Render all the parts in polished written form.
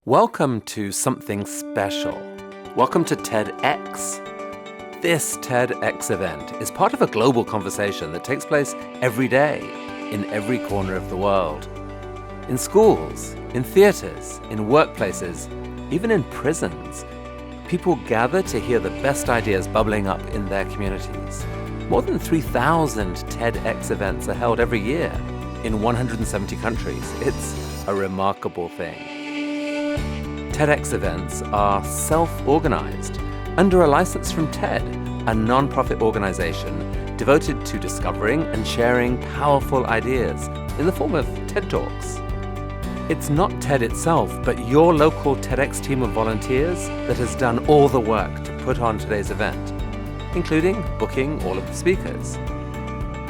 Welcome to something special. Welcome to TEDx. This TEDx event is part of a global conversation that takes place every day in every corner of the world. In schools, in theaters, in workplaces, even in prisons, people gather to hear the best ideas bubbling up in their communities. More than 3,000 TEDx events are held every year in 170 countries. It's a remarkable thing. TEDx events are self-organized under a license from TED, a non-profit organization devoted to discovering and sharing powerful ideas in the form of TED Talks. It's not TED itself, but your local TEDx team of volunteers that has done all the work to put on today's event, including booking all of the speakers.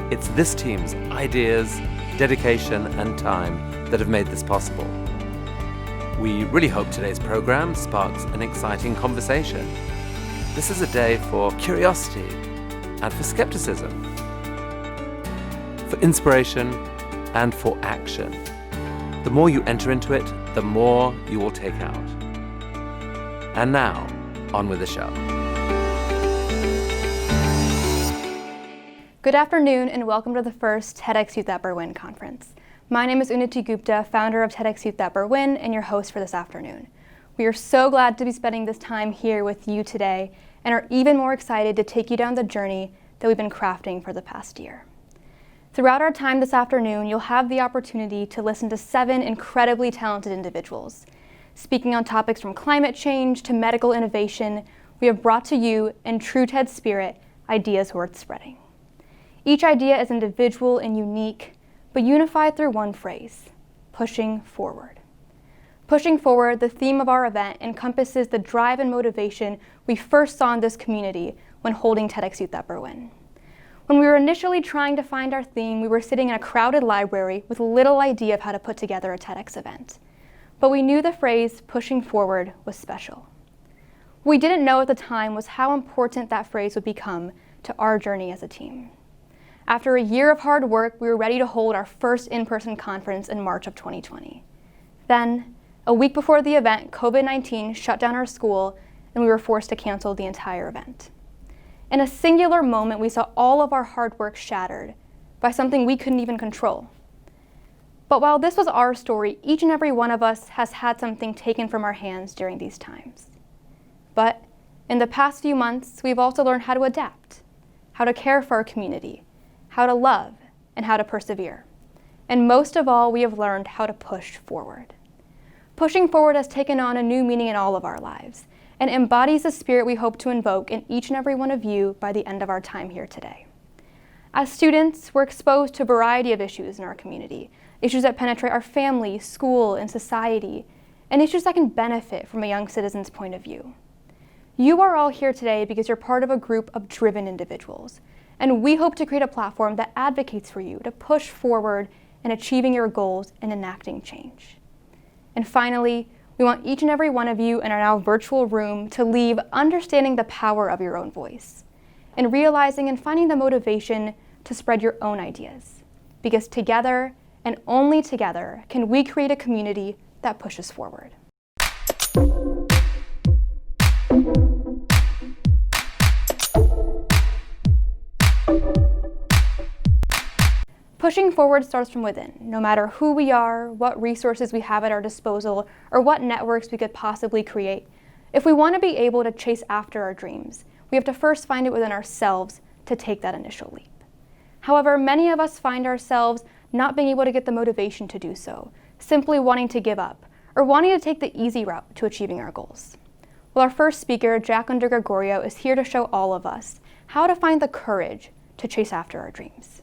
It's this team's ideas, dedication, and time that have made this possible. We really hope today's program sparks an exciting conversation. This is a day for curiosity and for skepticism, for inspiration and for action. The more you enter into it, the more you will take out. And now, on with the show. Good afternoon and welcome to the first TEDxYouth Berwyn Conference. My name is Unnati Gupta, founder of TEDxYouth Berwyn and your host for this afternoon. We are so glad to be spending this time here with you today and are even more excited to take you down the journey that we've been crafting for the past year. Throughout our time this afternoon, you'll have the opportunity to listen to 7 incredibly talented individuals. Speaking on topics from climate change to medical innovation, we have brought to you, in true TED spirit, ideas worth spreading. Each idea is individual and unique, but unified through one phrase: pushing forward. Pushing forward, the theme of our event, encompasses the drive and motivation we first saw in this community when holding TEDxYouth Berwyn. When we were initially trying to find our theme, we were sitting in a crowded library with little idea of how to put together a TEDx event. But we knew the phrase pushing forward was special. What we didn't know at the time was how important that phrase would become to our journey as a team. After a year of hard work, we were ready to hold our first in-person conference in March of 2020. Then, a week before the event, COVID-19 shut down our school and we were forced to cancel the entire event. In a singular moment, we saw all of our hard work shattered by something we couldn't even control. But while this was our story, each and every one of us has had something taken from our hands during these times. But in the past few months, we've also learned how to adapt, how to care for our community, how to love, and how to persevere. And most of all, we have learned how to push forward. Pushing forward has taken on a new meaning in all of our lives and embodies the spirit we hope to invoke in each and every one of you by the end of our time here today. As students, we're exposed to a variety of issues in our community, issues that penetrate our family, school, and society, and issues that can benefit from a young citizen's point of view. You are all here today because you're part of a group of driven individuals, and we hope to create a platform that advocates for you to push forward in achieving your goals and enacting change. And finally, we want each and every one of you in our now virtual room to leave understanding the power of your own voice and realizing and finding the motivation to spread your own ideas. Because together, and only together, can we create a community that pushes forward. Pushing forward starts from within, no matter who we are, what resources we have at our disposal, or what networks we could possibly create. If we want to be able to chase after our dreams, we have to first find it within ourselves to take that initial leap. However, many of us find ourselves not being able to get the motivation to do so, simply wanting to give up, or wanting to take the easy route to achieving our goals. Well, our first speaker, Jaclyn DiGregorio, is here to show all of us how to find the courage to chase after our dreams.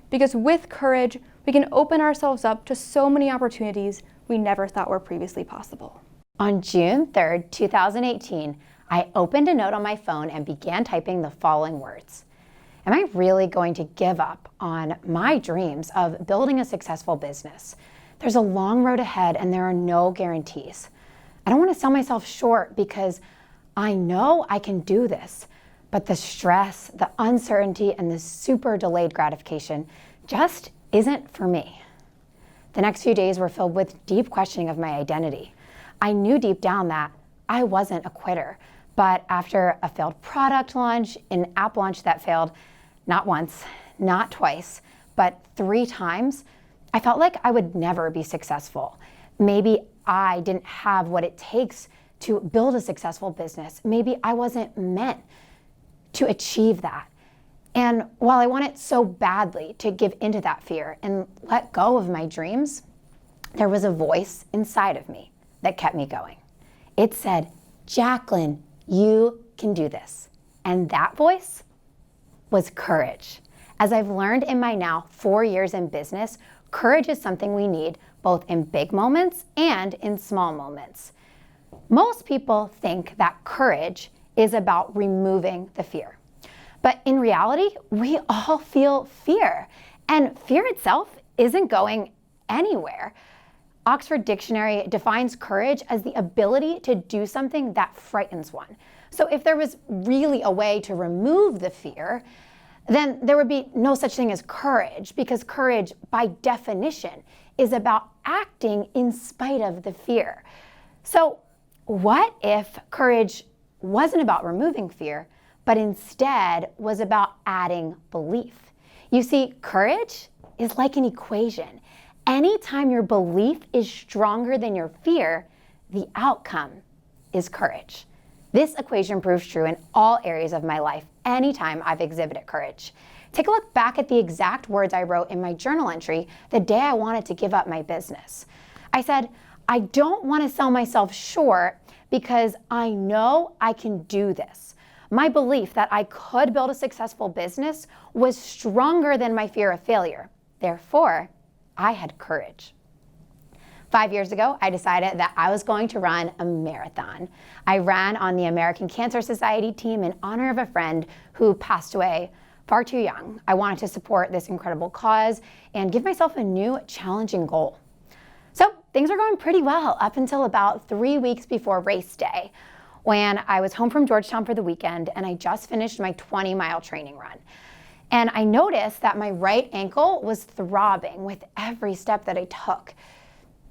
Because with courage, we can open ourselves up to so many opportunities we never thought were previously possible. On June 3rd, 2018, I opened a note on my phone and began typing the following words. Am I really going to give up on my dreams of building a successful business? There's a long road ahead and there are no guarantees. I don't want to sell myself short because I know I can do this. But the stress, the uncertainty, and the super delayed gratification just isn't for me. The next few days were filled with deep questioning of my identity. I knew deep down that I wasn't a quitter. But after a failed product launch, an app launch that failed not once, not twice, but 3 times, I felt like I would never be successful. Maybe I didn't have what it takes to build a successful business. Maybe I wasn't meant to achieve that. And while I wanted so badly to give into that fear and let go of my dreams, there was a voice inside of me that kept me going. It said, Jaclyn, you can do this. And that voice was courage. As I've learned in my now 4 years in business, courage is something we need both in big moments and in small moments. Most people think that courage is about removing the fear. But in reality, we all feel fear. And fear itself isn't going anywhere. Oxford Dictionary defines courage as the ability to do something that frightens one. So if there was really a way to remove the fear, then there would be no such thing as courage, because courage, by definition, is about acting in spite of the fear. So what if courage wasn't about removing fear, but instead was about adding belief? You see, courage is like an equation. Anytime your belief is stronger than your fear, the outcome is courage. This equation proves true in all areas of my life anytime I've exhibited courage. Take a look back at the exact words I wrote in my journal entry the day I wanted to give up my business. I said, I don't want to sell myself short because I know I can do this. My belief that I could build a successful business was stronger than my fear of failure. Therefore, I had courage. 5 years ago, I decided that I was going to run a marathon. I ran on the American Cancer Society team in honor of a friend who passed away far too young. I wanted to support this incredible cause and give myself a new challenging goal. So things were going pretty well up until about 3 weeks before race day, when I was home from Georgetown for the weekend and I just finished my 20-mile training run. And I noticed that my right ankle was throbbing with every step that I took.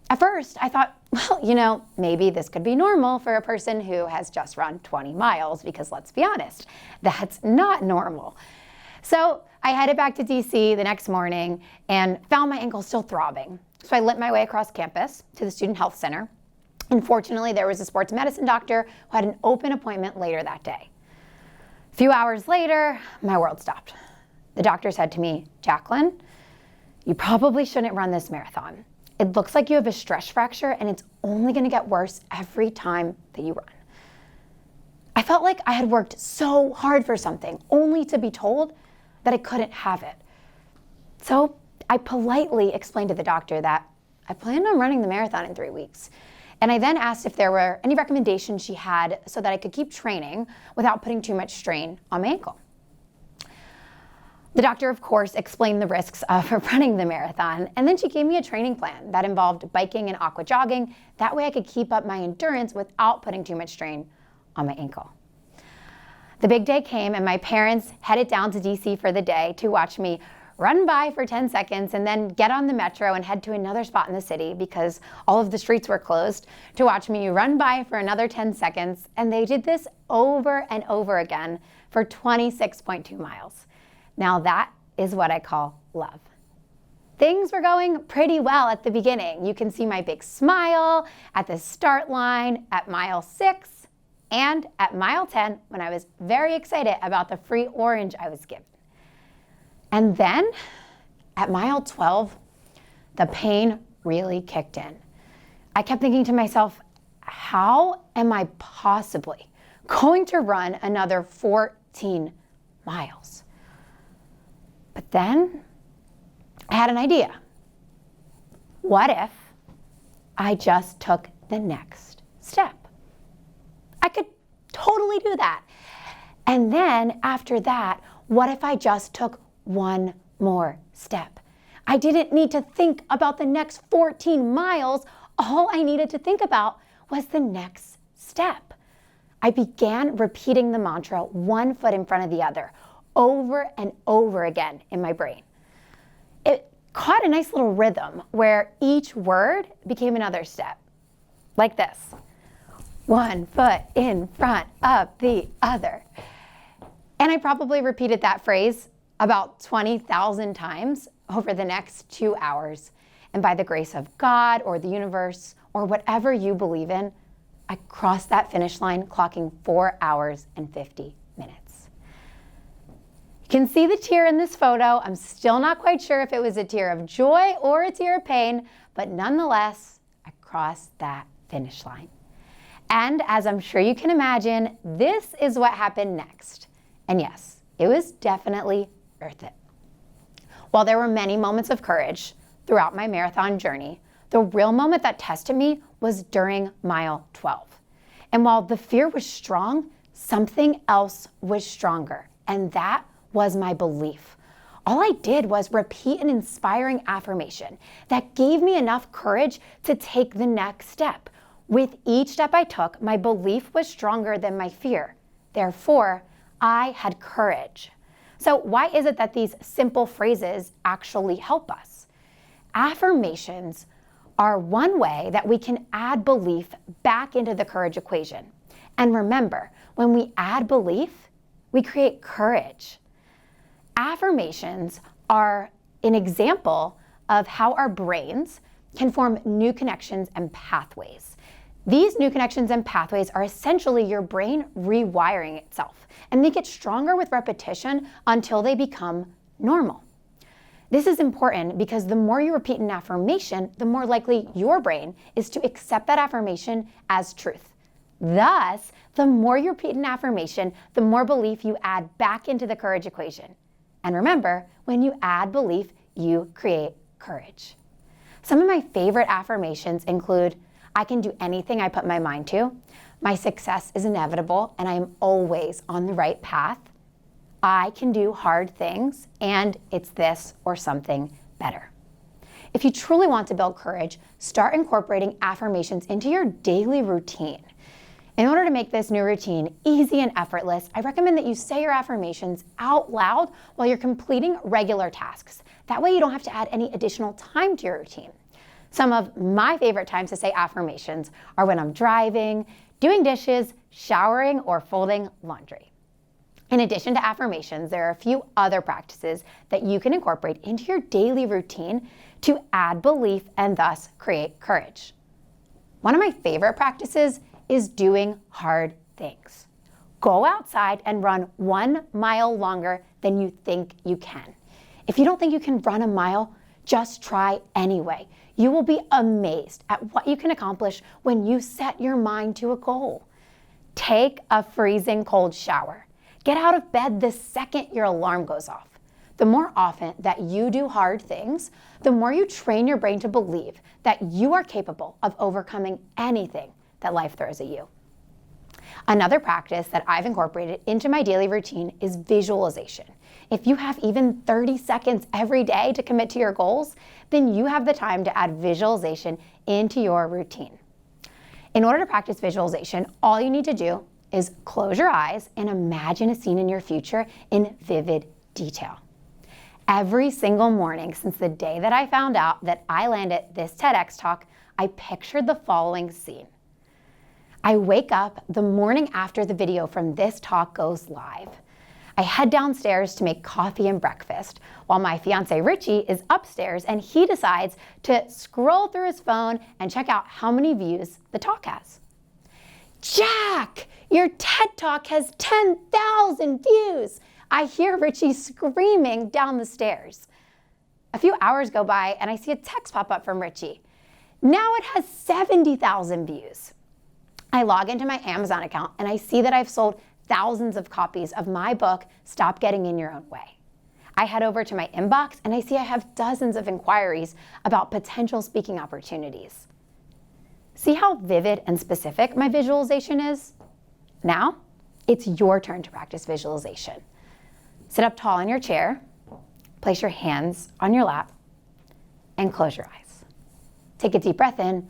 At first, I thought, well, maybe this could be normal for a person who has just run 20 miles, because let's be honest, that's not normal. So I headed back to DC the next morning and found my ankle still throbbing. So I limped my way across campus to the Student Health Center. And fortunately, there was a sports medicine doctor who had an open appointment later that day. A few hours later, my world stopped. The doctor said to me, Jaclyn, you probably shouldn't run this marathon. It looks like you have a stress fracture and it's only going to get worse every time that you run. I felt like I had worked so hard for something only to be told that I couldn't have it. So I politely explained to the doctor that I planned on running the marathon in 3 weeks. And I then asked if there were any recommendations she had so that I could keep training without putting too much strain on my ankle. The doctor, of course, explained the risks of running the marathon, and then she gave me a training plan that involved biking and aqua jogging. That way I could keep up my endurance without putting too much strain on my ankle. The big day came and my parents headed down to DC for the day to watch me run by for 10 seconds and then get on the metro and head to another spot in the city because all of the streets were closed, to watch me run by for another 10 seconds. And they did this over and over again for 26.2 miles. Now that is what I call love. Things were going pretty well at the beginning. You can see my big smile at the start line at mile 6 and at mile 10 when I was very excited about the free orange I was given. And then at mile 12, the pain really kicked in. I kept thinking to myself, how am I possibly going to run another 14 miles? But then I had an idea. What if I just took the next step? I could totally do that. And then after that, what if I just took one more step? I didn't need to think about the next 14 miles. All I needed to think about was the next step. I began repeating the mantra, one foot in front of the other, over and over again in my brain. It caught a nice little rhythm where each word became another step, like this. one foot in front of the other. And I probably repeated that phrase about 20,000 times over the next 2 hours. And by the grace of God or the universe or whatever you believe in, I crossed that finish line clocking 4 hours and 50 minutes. You can see the tear in this photo. I'm still not quite sure if it was a tear of joy or a tear of pain, but nonetheless, I crossed that finish line. And as I'm sure you can imagine, this is what happened next. And yes, it was definitely worth it. While there were many moments of courage throughout my marathon journey, the real moment that tested me was during mile 12. And while the fear was strong, something else was stronger, and that was my belief. All I did was repeat an inspiring affirmation that gave me enough courage to take the next step. With each step I took, my belief was stronger than my fear. Therefore, I had courage. So why is it that these simple phrases actually help us? Affirmations are one way that we can add belief back into the courage equation. And remember, when we add belief, we create courage. Affirmations are an example of how our brains can form new connections and pathways. These new connections and pathways are essentially your brain rewiring itself, and they get stronger with repetition until they become normal. This is important because the more you repeat an affirmation, the more likely your brain is to accept that affirmation as truth. Thus, the more you repeat an affirmation, the more belief you add back into the courage equation. And remember, when you add belief, you create courage. Some of my favorite affirmations include, I can do anything I put my mind to. My success is inevitable and I am always on the right path. I can do hard things and it's this or something better. If you truly want to build courage, start incorporating affirmations into your daily routine. In order to make this new routine easy and effortless, I recommend that you say your affirmations out loud while you're completing regular tasks. That way you don't have to add any additional time to your routine. Some of my favorite times to say affirmations are when I'm driving, doing dishes, showering, or folding laundry. In addition to affirmations, there are a few other practices that you can incorporate into your daily routine to add belief and thus create courage. One of my favorite practices is doing hard things. Go outside and run 1 mile longer than you think you can. If you don't think you can run a mile, just try anyway. You will be amazed at what you can accomplish when you set your mind to a goal. Take a freezing cold shower. Get out of bed the second your alarm goes off. The more often that you do hard things, the more you train your brain to believe that you are capable of overcoming anything that life throws at you. Another practice that I've incorporated into my daily routine is visualization. If you have even 30 seconds every day to commit to your goals, then you have the time to add visualization into your routine. In order to practice visualization, all you need to do is close your eyes and imagine a scene in your future in vivid detail. Every single morning since the day that I found out that I landed this TEDx talk, I pictured the following scene. I wake up the morning after the video from this talk goes live. I head downstairs to make coffee and breakfast while my fiance Richie is upstairs and he decides to scroll through his phone and check out how many views the talk has. Jack, your TED Talk has 10,000 views. I hear Richie screaming down the stairs. A few hours go by and I see a text pop up from Richie. Now it has 70,000 views. I log into my Amazon account and I see that I've sold thousands of copies of my book, Stop Getting in Your Own Way. I head over to my inbox and I see I have dozens of inquiries about potential speaking opportunities. See how vivid and specific my visualization is? Now, it's your turn to practice visualization. Sit up tall in your chair, place your hands on your lap, and close your eyes. Take a deep breath in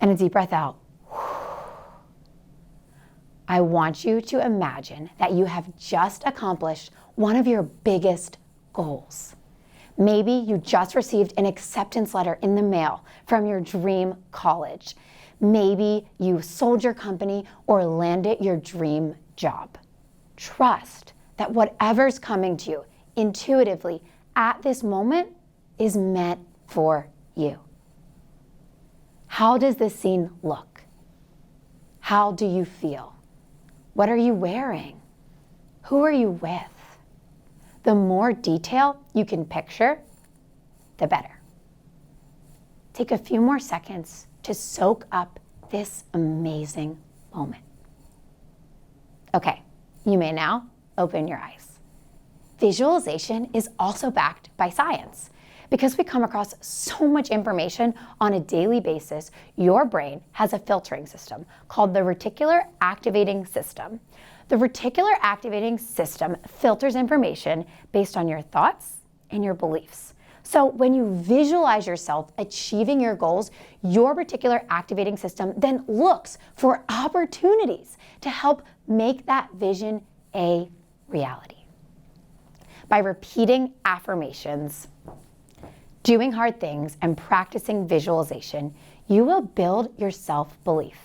and a deep breath out. I want you to imagine that you have just accomplished one of your biggest goals. Maybe you just received an acceptance letter in the mail from your dream college. Maybe you sold your company or landed your dream job. Trust that whatever's coming to you intuitively at this moment is meant for you. How does this scene look? How do you feel? What are you wearing? Who are you with? The more detail you can picture, the better. Take a few more seconds to soak up this amazing moment. Okay, you may now open your eyes. Visualization is also backed by science. Because we come across so much information on a daily basis, your brain has a filtering system called the reticular activating system. The reticular activating system filters information based on your thoughts and your beliefs. So when you visualize yourself achieving your goals, your reticular activating system then looks for opportunities to help make that vision a reality. By repeating affirmations, doing hard things, and practicing visualization, you will build your self-belief.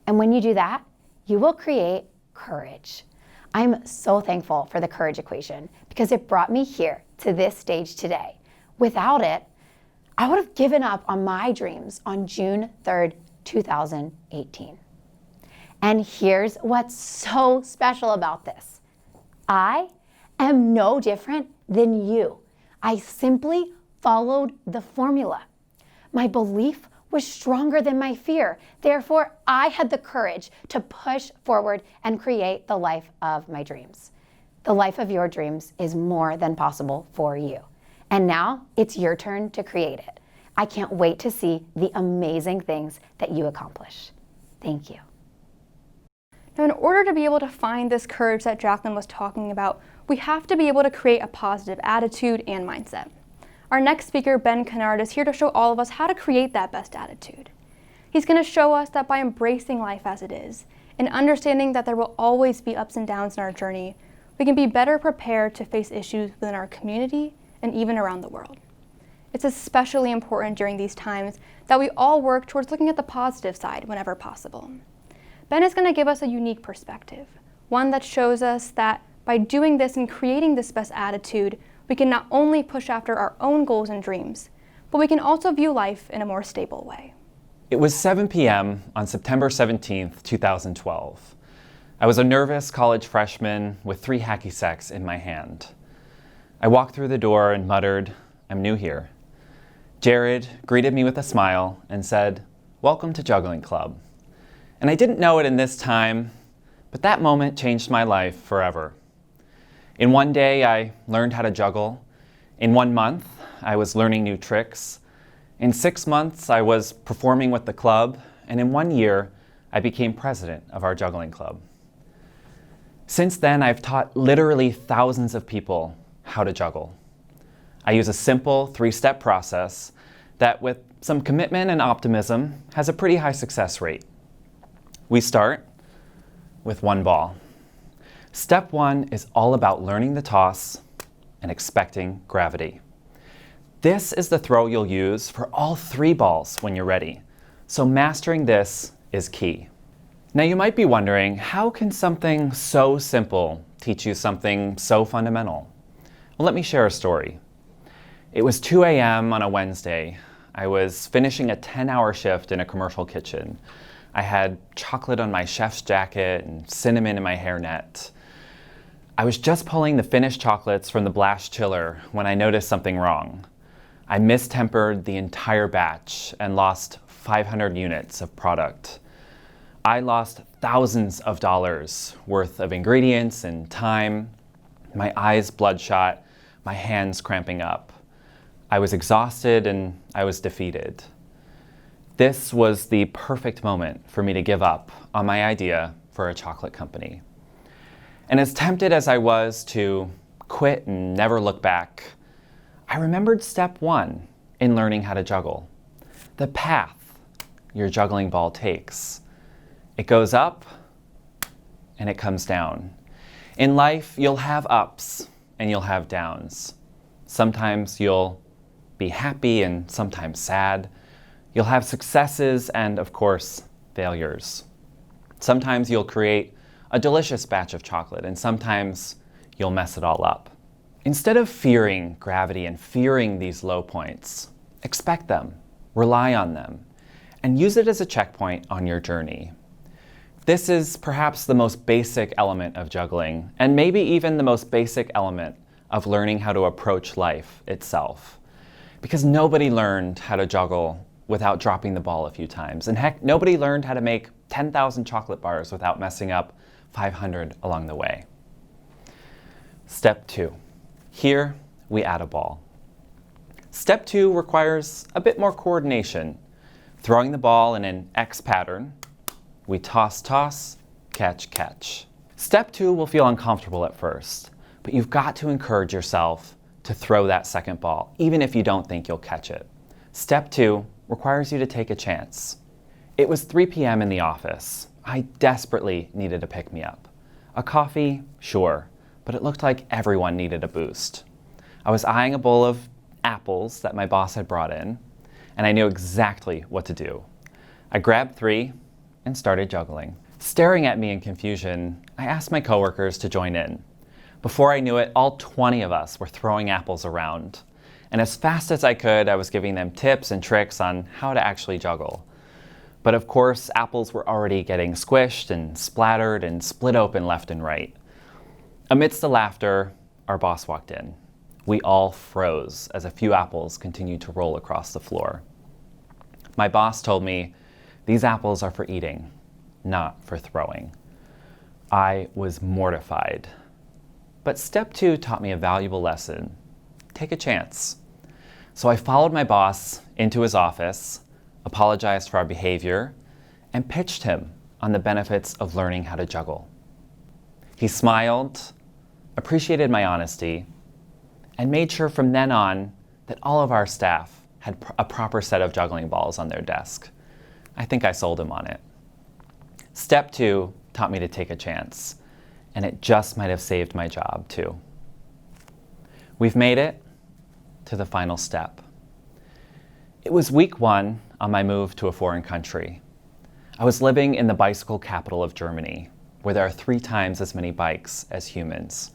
And when you do that, you will create courage. I'm so thankful for the courage equation because it brought me here to this stage today. Without it, I would have given up on my dreams on June 3rd, 2018. And here's what's so special about this. I am no different than you. I simply followed the formula. My belief was stronger than my fear. Therefore, I had the courage to push forward and create the life of my dreams. The life of your dreams is more than possible for you. And now it's your turn to create it. I can't wait to see the amazing things that you accomplish. Thank you. Now, in order to be able to find this courage that Jaclyn was talking about, we have to be able to create a positive attitude and mindset. Our next speaker, Ben Canard, is here to show all of us how to create that best attitude. He's going to show us that by embracing life as it is and understanding that there will always be ups and downs in our journey, we can be better prepared to face issues within our community and even around the world. It's especially important during these times that we all work towards looking at the positive side whenever possible. Ben is going to give us a unique perspective, one that shows us that by doing this and creating this best attitude, we can not only push after our own goals and dreams, but we can also view life in a more stable way. It was 7 p.m. on September 17th, 2012. I was a nervous college freshman with 3 hacky sacks in my hand. I walked through the door and muttered, "I'm new here." Jared greeted me with a smile and said, "Welcome to Juggling Club." And I didn't know it in this time, but that moment changed my life forever. In one day, I learned how to juggle. In 1 month, I was learning new tricks. In 6 months, I was performing with the club. And in 1 year, I became president of our juggling club. Since then, I've taught literally thousands of people how to juggle. I use a simple 3-step process that, with some commitment and optimism, has a pretty high success rate. We start with 1 ball. Step 1 is all about learning the toss and expecting gravity. This is the throw you'll use for all 3 balls when you're ready. So mastering this is key. Now you might be wondering, how can something so simple teach you something so fundamental? Well, let me share a story. It was 2 a.m. on a Wednesday. I was finishing a 10-hour shift in a commercial kitchen. I had chocolate on my chef's jacket and cinnamon in my hairnet. I was just pulling the finished chocolates from the blast chiller when I noticed something wrong. I mistempered the entire batch and lost 500 units of product. I lost thousands of dollars worth of ingredients and time, my eyes bloodshot, my hands cramping up. I was exhausted and I was defeated. This was the perfect moment for me to give up on my idea for a chocolate company. And as tempted as I was to quit and never look back, I remembered step 1 in learning how to juggle. The path your juggling ball takes. It goes up and it comes down. In life, you'll have ups and you'll have downs. Sometimes you'll be happy and sometimes sad. You'll have successes and, of course, failures. Sometimes you'll create a delicious batch of chocolate, and sometimes you'll mess it all up. Instead of fearing gravity and fearing these low points, expect them, rely on them, and use it as a checkpoint on your journey. This is perhaps the most basic element of juggling, and maybe even the most basic element of learning how to approach life itself. Because nobody learned how to juggle without dropping the ball a few times. And heck, nobody learned how to make 10,000 chocolate bars without messing up 500 along the way. Step 2. Here, we add a ball. Step 2 requires a bit more coordination. Throwing the ball in an X pattern, we toss, toss, catch, catch. Step 2 will feel uncomfortable at first, but you've got to encourage yourself to throw that second ball, even if you don't think you'll catch it. Step 2 requires you to take a chance. It was 3 p.m. in the office. I desperately needed a pick-me-up. A coffee, sure, but it looked like everyone needed a boost. I was eyeing a bowl of apples that my boss had brought in, and I knew exactly what to do. I grabbed 3 and started juggling. Staring at me in confusion, I asked my coworkers to join in. Before I knew it, all 20 of us were throwing apples around. And as fast as I could, I was giving them tips and tricks on how to actually juggle. But of course, apples were already getting squished and splattered and split open left and right. Amidst the laughter, our boss walked in. We all froze as a few apples continued to roll across the floor. My boss told me, "These apples are for eating, not for throwing." I was mortified. But step 2 taught me a valuable lesson. Take a chance. So I followed my boss into his office, apologized for our behavior, and pitched him on the benefits of learning how to juggle. He smiled, appreciated my honesty, and made sure from then on that all of our staff had a proper set of juggling balls on their desk. I think I sold him on it. Step 2 taught me to take a chance, and it just might have saved my job too. We've made it to the final step. It was week 1 on my move to a foreign country. I was living in the bicycle capital of Germany, where there are 3 times as many bikes as humans.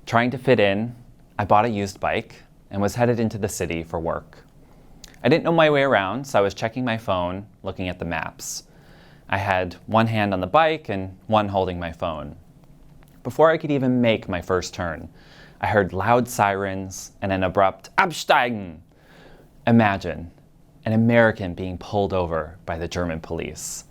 Trying to fit in, I bought a used bike and was headed into the city for work. I didn't know my way around, so I was checking my phone, looking at the maps. I had one hand on the bike and one holding my phone. Before I could even make my first turn, I heard loud sirens and an abrupt "Absteigen." Imagine an American being pulled over by the German police.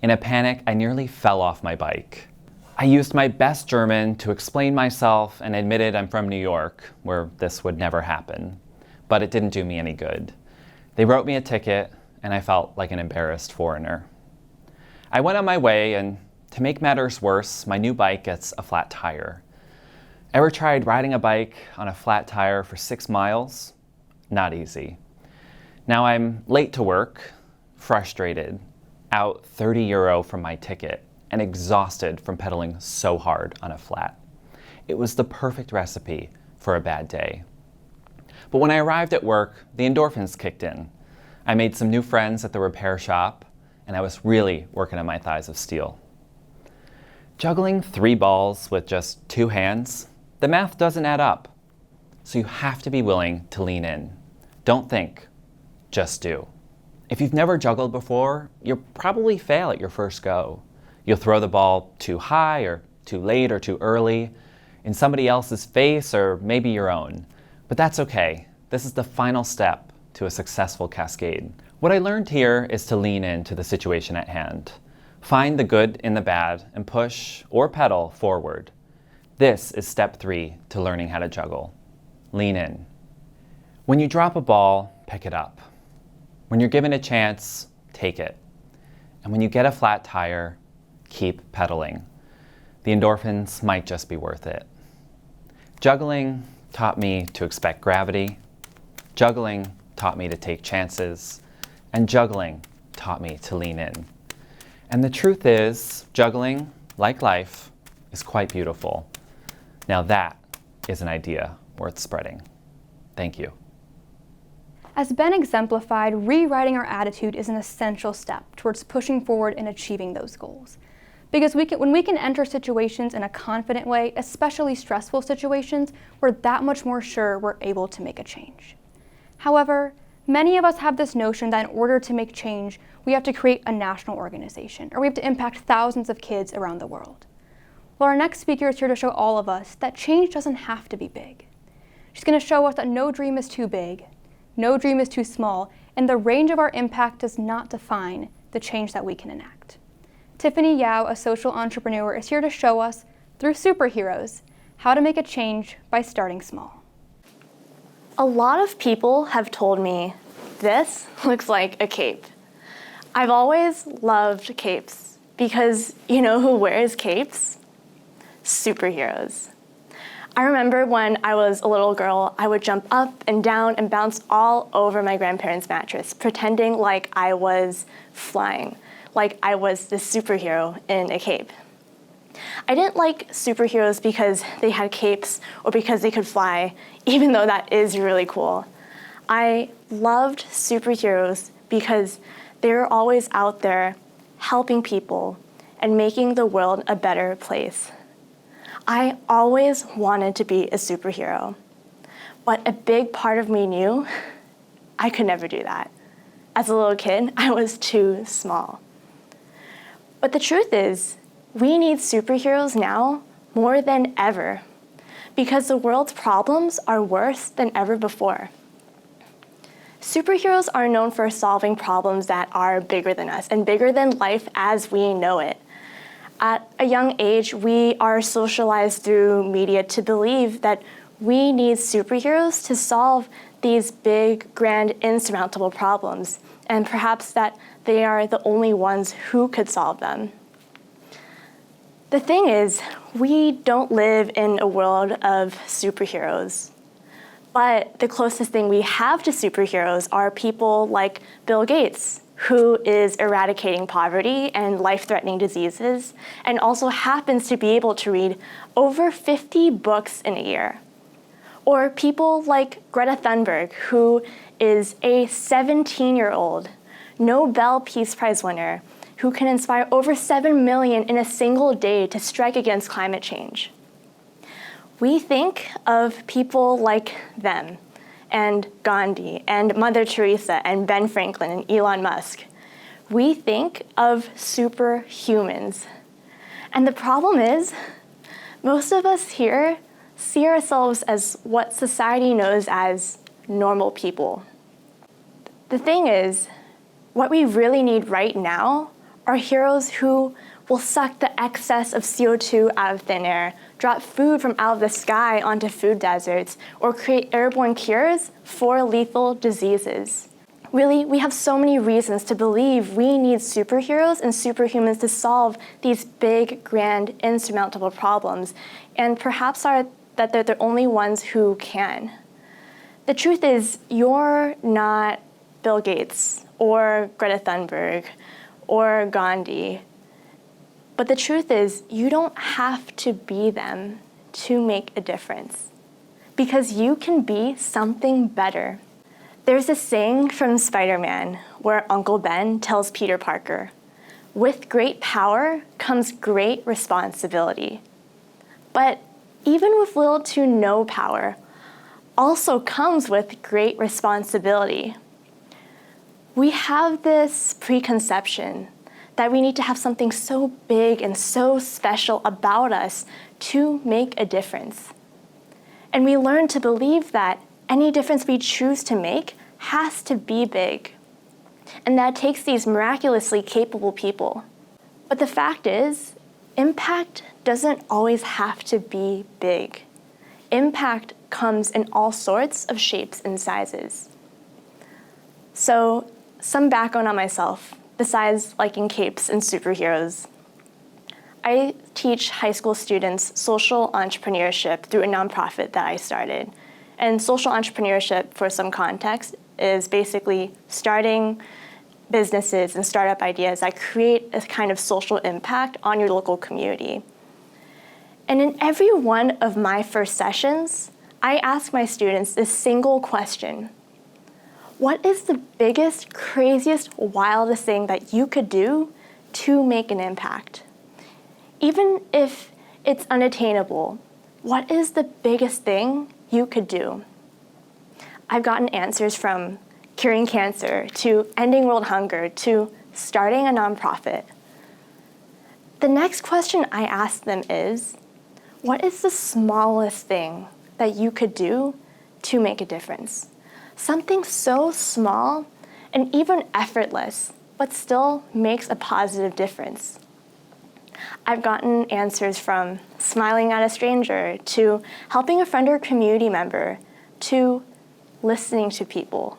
In a panic, I nearly fell off my bike. I used my best German to explain myself and admitted I'm from New York, where this would never happen. But it didn't do me any good. They wrote me a ticket, and I felt like an embarrassed foreigner. I went on my way, and to make matters worse, my new bike gets a flat tire. Ever tried riding a bike on a flat tire for 6 miles? Not easy. Now I'm late to work, frustrated, out €30 from my ticket, and exhausted from pedaling so hard on a flat. It was the perfect recipe for a bad day. But when I arrived at work, the endorphins kicked in. I made some new friends at the repair shop, and I was really working on my thighs of steel. Juggling 3 balls with just 2 hands, the math doesn't add up. So you have to be willing to lean in. Don't think, just do. If you've never juggled before, you'll probably fail at your first go. You'll throw the ball too high or too late or too early, in somebody else's face or maybe your own. But that's okay. This is the final step to a successful cascade. What I learned here is to lean into the situation at hand. Find the good in the bad and push or pedal forward. This is step 3 to learning how to juggle. Lean in. When you drop a ball, pick it up. When you're given a chance, take it. And when you get a flat tire, keep pedaling. The endorphins might just be worth it. Juggling taught me to expect gravity. Juggling taught me to take chances. And juggling taught me to lean in. And the truth is, juggling, like life, is quite beautiful. Now that is an idea worth spreading. Thank you. As Ben exemplified, rewriting our attitude is an essential step towards pushing forward and achieving those goals. Because when we can enter situations in a confident way, especially stressful situations, we're that much more sure we're able to make a change. However, many of us have this notion that in order to make change, we have to create a national organization, or we have to impact thousands of kids around the world. Well, our next speaker is here to show all of us that change doesn't have to be big. She's going to show us that no dream is too big, no dream is too small, and the range of our impact does not define the change that we can enact. Tiffany Yau, a social entrepreneur, is here to show us, through superheroes, how to make a change by starting small. A lot of people have told me, this looks like a cape. I've always loved capes because you know who wears capes? Superheroes. I remember when I was a little girl, I would jump up and down and bounce all over my grandparents' mattress, pretending like I was flying, like I was the superhero in a cape. I didn't like superheroes because they had capes or because they could fly, even though that is really cool. I loved superheroes because they were always out there helping people and making the world a better place. I always wanted to be a superhero, but a big part of me knew I could never do that. As a little kid, I was too small. But the truth is, we need superheroes now more than ever because the world's problems are worse than ever before. Superheroes are known for solving problems that are bigger than us and bigger than life as we know it. At a young age, we are socialized through media to believe that we need superheroes to solve these big, grand, insurmountable problems, and perhaps that they are the only ones who could solve them. The thing is, we don't live in a world of superheroes. But the closest thing we have to superheroes are people like Bill Gates, who is eradicating poverty and life-threatening diseases, and also happens to be able to read over 50 books in a year. Or people like Greta Thunberg, who is a 17-year-old Nobel Peace Prize winner who can inspire over 7 million in a single day to strike against climate change. We think of people like them, and Gandhi, and Mother Teresa, and Ben Franklin, and Elon Musk. We think of superhumans. And the problem is, most of us here see ourselves as what society knows as normal people. The thing is, what we really need right now are heroes who will suck the excess of CO2 out of thin air, drop food from out of the sky onto food deserts, or create airborne cures for lethal diseases. Really, we have so many reasons to believe we need superheroes and superhumans to solve these big, grand, insurmountable problems, and perhaps that they're the only ones who can. The truth is, you're not Bill Gates, or Greta Thunberg, or Gandhi. But the truth is, you don't have to be them to make a difference, because you can be something better. There's a saying from Spider-Man where Uncle Ben tells Peter Parker, "With great power comes great responsibility." But even with little to no power, also comes with great responsibility. We have this preconception that we need to have something so big and so special about us to make a difference. And we learn to believe that any difference we choose to make has to be big. And that takes these miraculously capable people. But the fact is, impact doesn't always have to be big. Impact comes in all sorts of shapes and sizes. So, some background on myself, besides liking capes and superheroes. I teach high school students social entrepreneurship through a nonprofit that I started. And social entrepreneurship, for some context, is basically starting businesses and startup ideas that create a kind of social impact on your local community. And in every one of my first sessions, I ask my students this single question: What is the biggest, craziest, wildest thing that you could do to make an impact? Even if it's unattainable, what is the biggest thing you could do? I've gotten answers from curing cancer to ending world hunger to starting a nonprofit. The next question I ask them is, what is the smallest thing that you could do to make a difference? Something so small and even effortless, but still makes a positive difference. I've gotten answers from smiling at a stranger to helping a friend or community member to listening to people.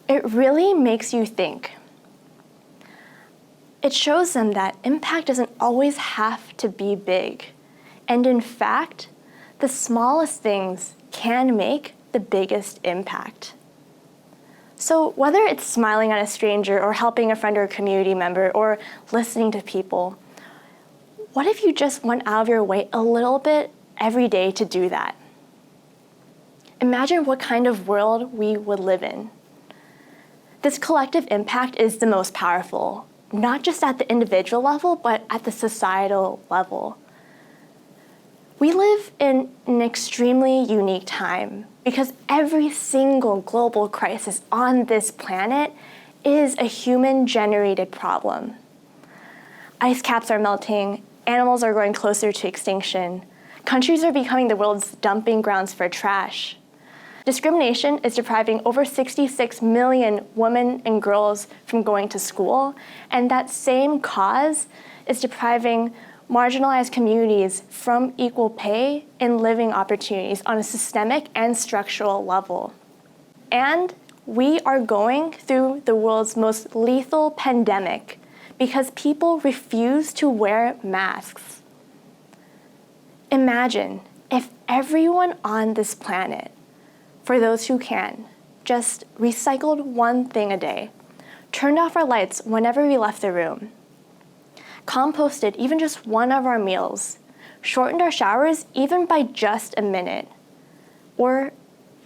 It really makes you think. It shows them that impact doesn't always have to be big. And in fact, the smallest things can make the biggest impact. So whether it's smiling at a stranger or helping a friend or a community member or listening to people, what if you just went out of your way a little bit every day to do that? Imagine what kind of world we would live in. This collective impact is the most powerful, not just at the individual level, but at the societal level. We live in an extremely unique time because every single global crisis on this planet is a human-generated problem. Ice caps are melting, animals are growing closer to extinction, countries are becoming the world's dumping grounds for trash. Discrimination is depriving over 66 million women and girls from going to school, and that same cause is depriving marginalized communities from equal pay and living opportunities on a systemic and structural level. And we are going through the world's most lethal pandemic because people refuse to wear masks. Imagine if everyone on this planet, for those who can, just recycled one thing a day, turned off our lights whenever we left the room, composted even just one of our meals, shortened our showers even by just a minute, or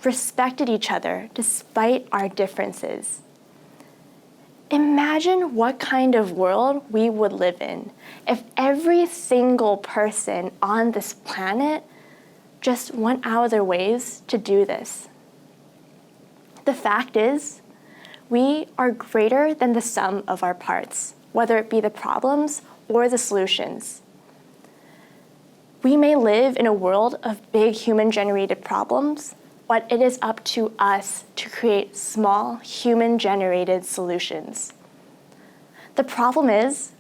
respected each other despite our differences. Imagine what kind of world we would live in if every single person on this planet just went out of their ways to do this. The fact is, we are greater than the sum of our parts, whether it be the problems or the solutions. We may live in a world of big human-generated problems, but it is up to us to create small human-generated solutions. The problem is,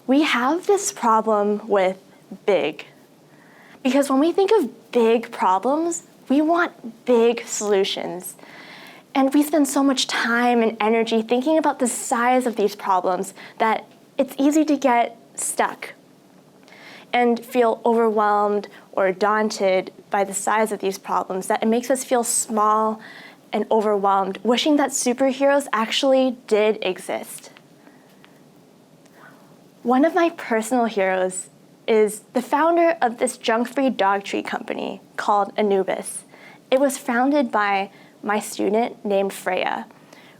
we have this problem with big. Because when we think of big problems, we want big solutions. And we spend so much time and energy thinking about the size of these problems that it's easy to get stuck and feel overwhelmed or daunted by the size of these problems, that it makes us feel small and overwhelmed, wishing that superheroes actually did exist. One of my personal heroes is the founder of this junk-free dog treat company called Anubis. It was founded by my student named Freya,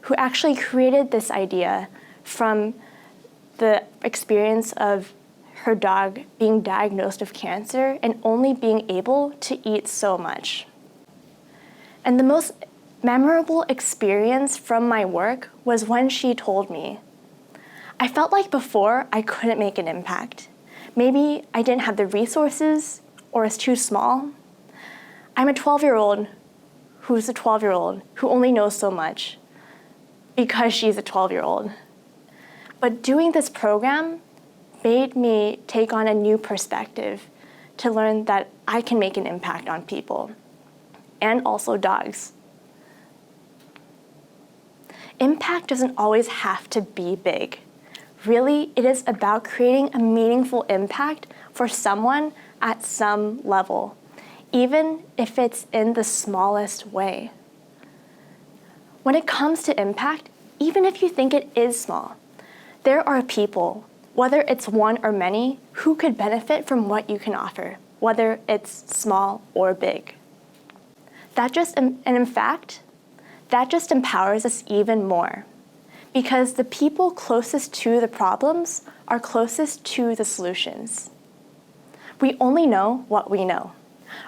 who actually created this idea from the experience of her dog being diagnosed with cancer and only being able to eat so much. And the most memorable experience from my work was when she told me, I felt like before I couldn't make an impact. Maybe I didn't have the resources or was too small. I'm a 12-year-old who's a 12-year-old who only knows so much because she's a 12-year-old. But doing this program made me take on a new perspective to learn that I can make an impact on people and also dogs. Impact doesn't always have to be big. Really, it is about creating a meaningful impact for someone at some level, even if it's in the smallest way. When it comes to impact, even if you think it is small, there are people, whether it's one or many, who could benefit from what you can offer, whether it's small or big. And in fact, that just empowers us even more, because the people closest to the problems are closest to the solutions. We only know what we know.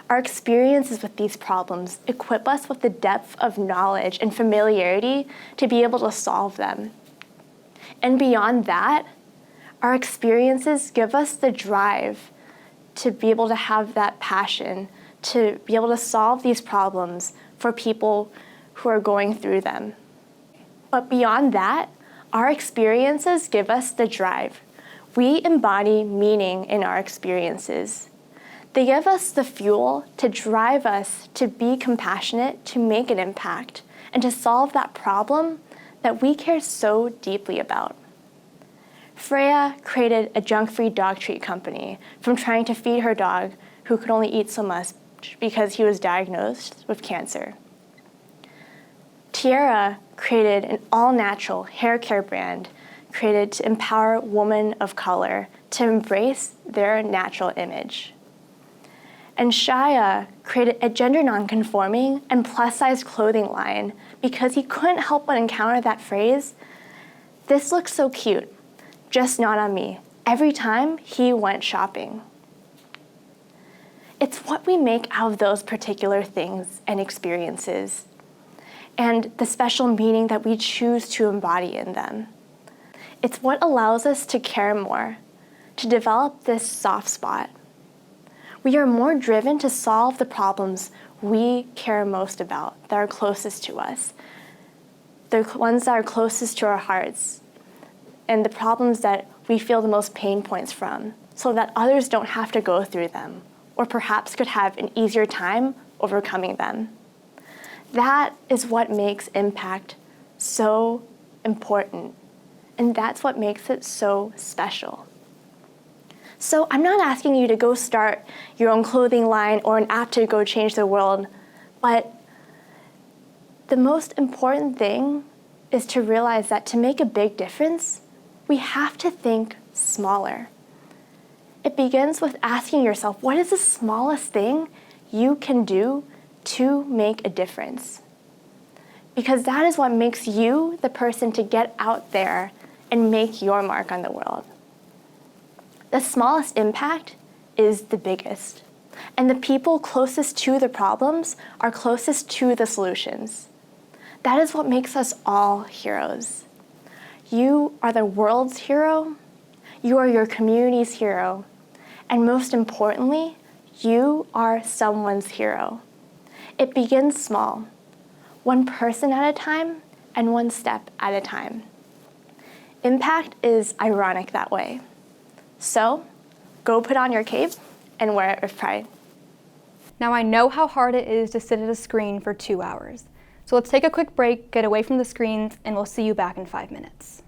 Our experiences with these problems equip us with the depth of knowledge and familiarity to be able to solve them. And beyond that, our experiences give us the drive to be able to have that passion, to be able to solve these problems for people who are going through them. But beyond that, our experiences give us the drive. We embody meaning in our experiences. They give us the fuel to drive us to be compassionate, to make an impact, and to solve that problem that we care so deeply about. Freya created a junk-free dog treat company from trying to feed her dog, who could only eat so much because he was diagnosed with cancer. Tiara created an all-natural hair care brand created to empower women of color to embrace their natural image. And Shia created a gender non-conforming and plus-size clothing line because he couldn't help but encounter that phrase, "This looks so cute, just not on me," every time he went shopping. It's what we make out of those particular things and experiences, and the special meaning that we choose to embody in them. It's what allows us to care more, to develop this soft spot. We are more driven to solve the problems we care most about, that are closest to us, the ones that are closest to our hearts, and the problems that we feel the most pain points from, so that others don't have to go through them, or perhaps could have an easier time overcoming them. That is what makes impact so important, and that's what makes it so special. So I'm not asking you to go start your own clothing line or an app to go change the world, but the most important thing is to realize that to make a big difference, we have to think smaller. It begins with asking yourself, what is the smallest thing you can do to make a difference? Because that is what makes you the person to get out there and make your mark on the world. The smallest impact is the biggest, and the people closest to the problems are closest to the solutions. That is what makes us all heroes. You are the world's hero, you are your community's hero, and most importantly, you are someone's hero. It begins small, one person at a time and one step at a time. Impact is ironic that way. So, go put on your cape and wear it with pride. Now I know how hard it is to sit at a screen for 2 hours. So let's take a quick break, get away from the screens, and we'll see you back in 5 minutes.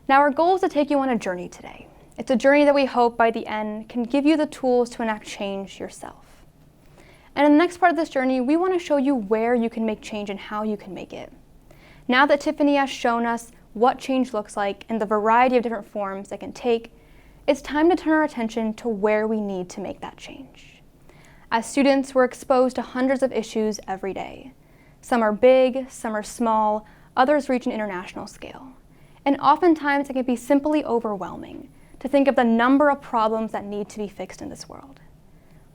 Now our goal is to take you on a journey today. It's a journey that we hope by the end can give you the tools to enact change yourself. And in the next part of this journey, we want to show you where you can make change and how you can make it. Now that Tiffany has shown us what change looks like and the variety of different forms it can take, it's time to turn our attention to where we need to make that change. As students, we're exposed to hundreds of issues every day. Some are big, some are small, others reach an international scale. And oftentimes it can be simply overwhelming to think of the number of problems that need to be fixed in this world.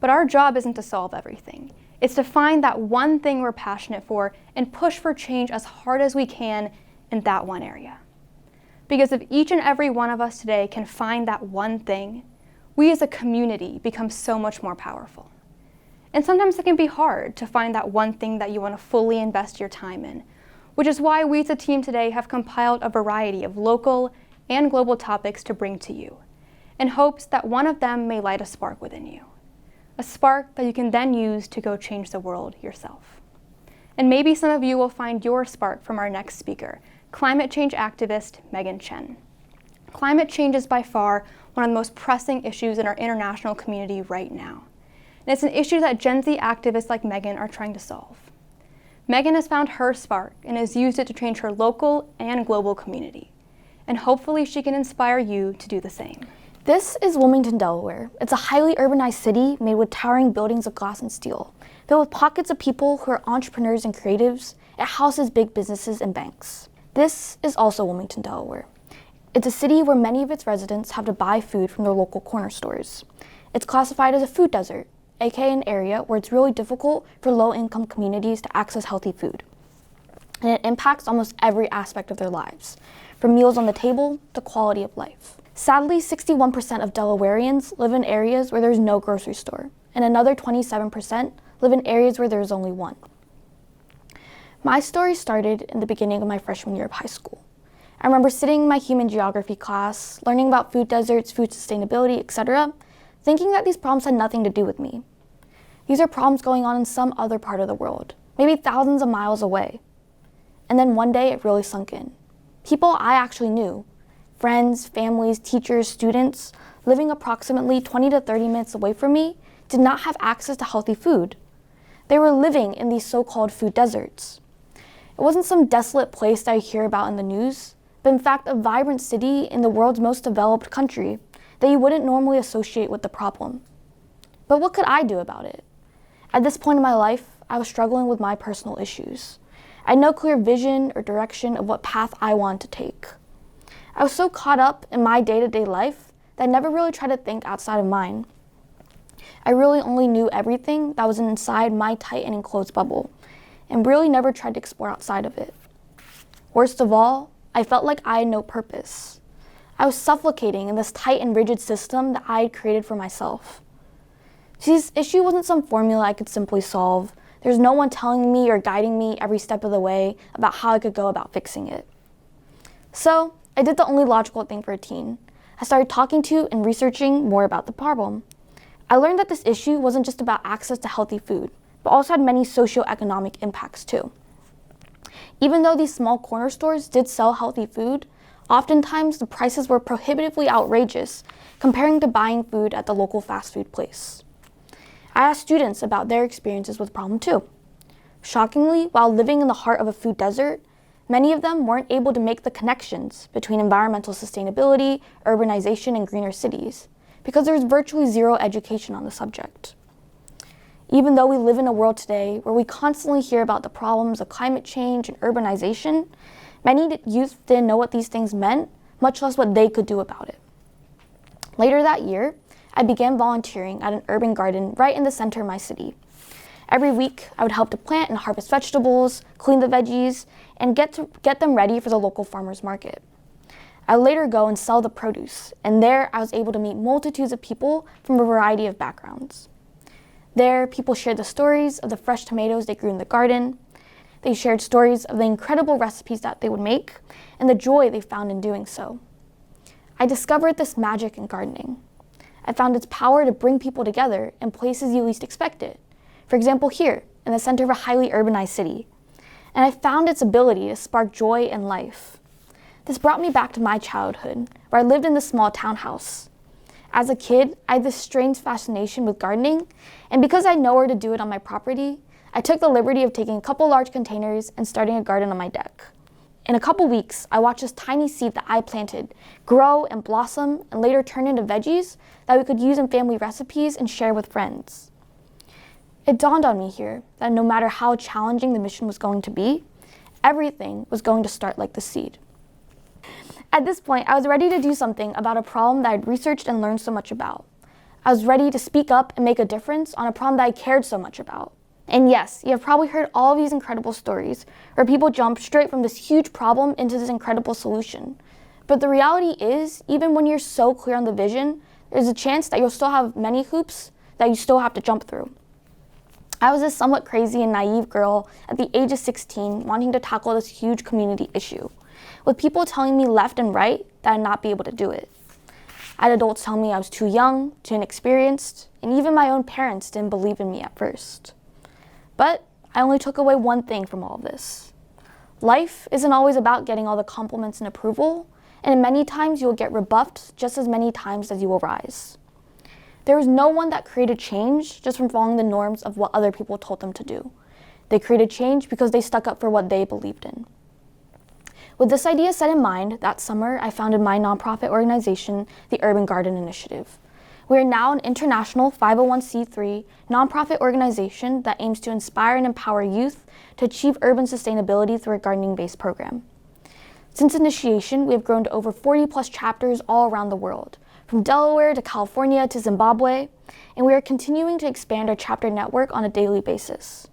But our job isn't to solve everything. It's to find that one thing we're passionate for and push for change as hard as we can in that one area. Because if each and every one of us today can find that one thing, we as a community become so much more powerful. And sometimes it can be hard to find that one thing that you want to fully invest your time in, which is why we as a team today have compiled a variety of local and global topics to bring to you, in hopes that one of them may light a spark within you. A spark that you can then use to go change the world yourself. And maybe some of you will find your spark from our next speaker, climate change activist Chen. Climate change is by far one of the most pressing issues in our international community right now. And it's an issue that Gen Z activists like Megan are trying to solve. Megan has found her spark and has used it to change her local and global community. And hopefully she can inspire you to do the same. This is Wilmington, Delaware. It's a highly urbanized city made with towering buildings of glass and steel. Filled with pockets of people who are entrepreneurs and creatives, it houses big businesses and banks. This is also Wilmington, Delaware. It's a city where many of its residents have to buy food from their local corner stores. It's classified as a food desert, aka an area where it's really difficult for low-income communities to access healthy food. And it impacts almost every aspect of their lives, from meals on the table to quality of life. Sadly, 61% of Delawareans live in areas where there's no grocery store, and another 27% live in areas where there's only one. My story started in the beginning of my freshman year of high school. I remember sitting in my human geography class, learning about food deserts, food sustainability, etc., thinking that these problems had nothing to do with me. These are problems going on in some other part of the world, maybe thousands of miles away. And then one day it really sunk in. People I actually knew, friends, families, teachers, students, living approximately 20 to 30 minutes away from me, did not have access to healthy food. They were living in these so-called food deserts. It wasn't some desolate place that I hear about in the news, but in fact a vibrant city in the world's most developed country that you wouldn't normally associate with the problem. But what could I do about it? At this point in my life, I was struggling with my personal issues. I had no clear vision or direction of what path I wanted to take. I was so caught up in my day-to-day life that I never really tried to think outside of mine. I really only knew everything that was inside my tight and enclosed bubble, and really never tried to explore outside of it. Worst of all, I felt like I had no purpose. I was suffocating in this tight and rigid system that I had created for myself. See, this issue wasn't some formula I could simply solve. There's no one telling me or guiding me every step of the way about how I could go about fixing it. So, I did the only logical thing for a teen. I started talking to and researching more about the problem. I learned that this issue wasn't just about access to healthy food, but also had many socioeconomic impacts too. Even though these small corner stores did sell healthy food, oftentimes the prices were prohibitively outrageous comparing to buying food at the local fast food place. I asked students about their experiences with the problem too. Shockingly, while living in the heart of a food desert, many of them weren't able to make the connections between environmental sustainability, urbanization, and greener cities, because there was virtually zero education on the subject. Even though we live in a world today where we constantly hear about the problems of climate change and urbanization, many youth didn't know what these things meant, much less what they could do about it. Later that year, I began volunteering at an urban garden right in the center of my city. Every week, I would help to plant and harvest vegetables, clean the veggies, and get them ready for the local farmers market. I would later go and sell the produce, and there I was able to meet multitudes of people from a variety of backgrounds. There, people shared the stories of the fresh tomatoes they grew in the garden. They shared stories of the incredible recipes that they would make, and the joy they found in doing so. I discovered this magic in gardening. I found its power to bring people together in places you least expect it. For example, here, in the center of a highly urbanized city. And I found its ability to spark joy and life. This brought me back to my childhood, where I lived in this small townhouse. As a kid, I had this strange fascination with gardening, and because I had nowhere to do it on my property, I took the liberty of taking a couple large containers and starting a garden on my deck. In a couple weeks, I watched this tiny seed that I planted grow and blossom and later turn into veggies that we could use in family recipes and share with friends. It dawned on me here that no matter how challenging the mission was going to be, everything was going to start like the seed. At this point, I was ready to do something about a problem that I'd researched and learned so much about. I was ready to speak up and make a difference on a problem that I cared so much about. And yes, you have probably heard all of these incredible stories where people jump straight from this huge problem into this incredible solution. But the reality is, even when you're so clear on the vision, there's a chance that you'll still have many hoops that you still have to jump through. I was this somewhat crazy and naive girl at the age of 16 wanting to tackle this huge community issue, with people telling me left and right that I'd not be able to do it. I had adults telling me I was too young, too inexperienced, and even my own parents didn't believe in me at first. But I only took away one thing from all of this. Life isn't always about getting all the compliments and approval, and many times you'll get rebuffed just as many times as you will rise. There was no one that created change just from following the norms of what other people told them to do. They created change because they stuck up for what they believed in. With this idea set in mind, that summer I founded my nonprofit organization, the Urban Garden Initiative. We are now an international 501c3 nonprofit organization that aims to inspire and empower youth to achieve urban sustainability through a gardening-based program. Since initiation, we have grown to over 40+ chapters all around the world, from Delaware to California to Zimbabwe, and we are continuing to expand our chapter network on a daily basis.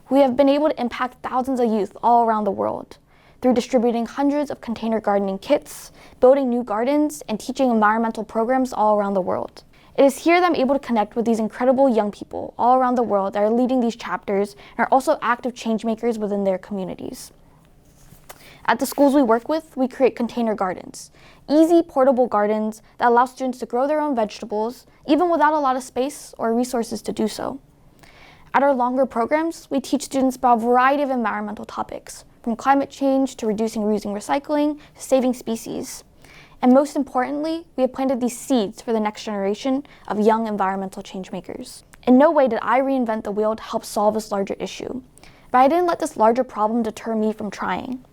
We have been able to impact thousands of youth all around the world through distributing hundreds of container gardening kits, building new gardens, and teaching environmental programs all around the world. It is here that I'm able to connect with these incredible young people all around the world that are leading these chapters and are also active change makers within their communities. At the schools we work with, we create container gardens, easy portable gardens that allow students to grow their own vegetables, even without a lot of space or resources to do so. At our longer programs, we teach students about a variety of environmental topics, from climate change to reducing reusing recycling to saving species. And most importantly, we have planted these seeds for the next generation of young environmental change makers. In no way did I reinvent the wheel to help solve this larger issue, but I didn't let this larger problem deter me from trying.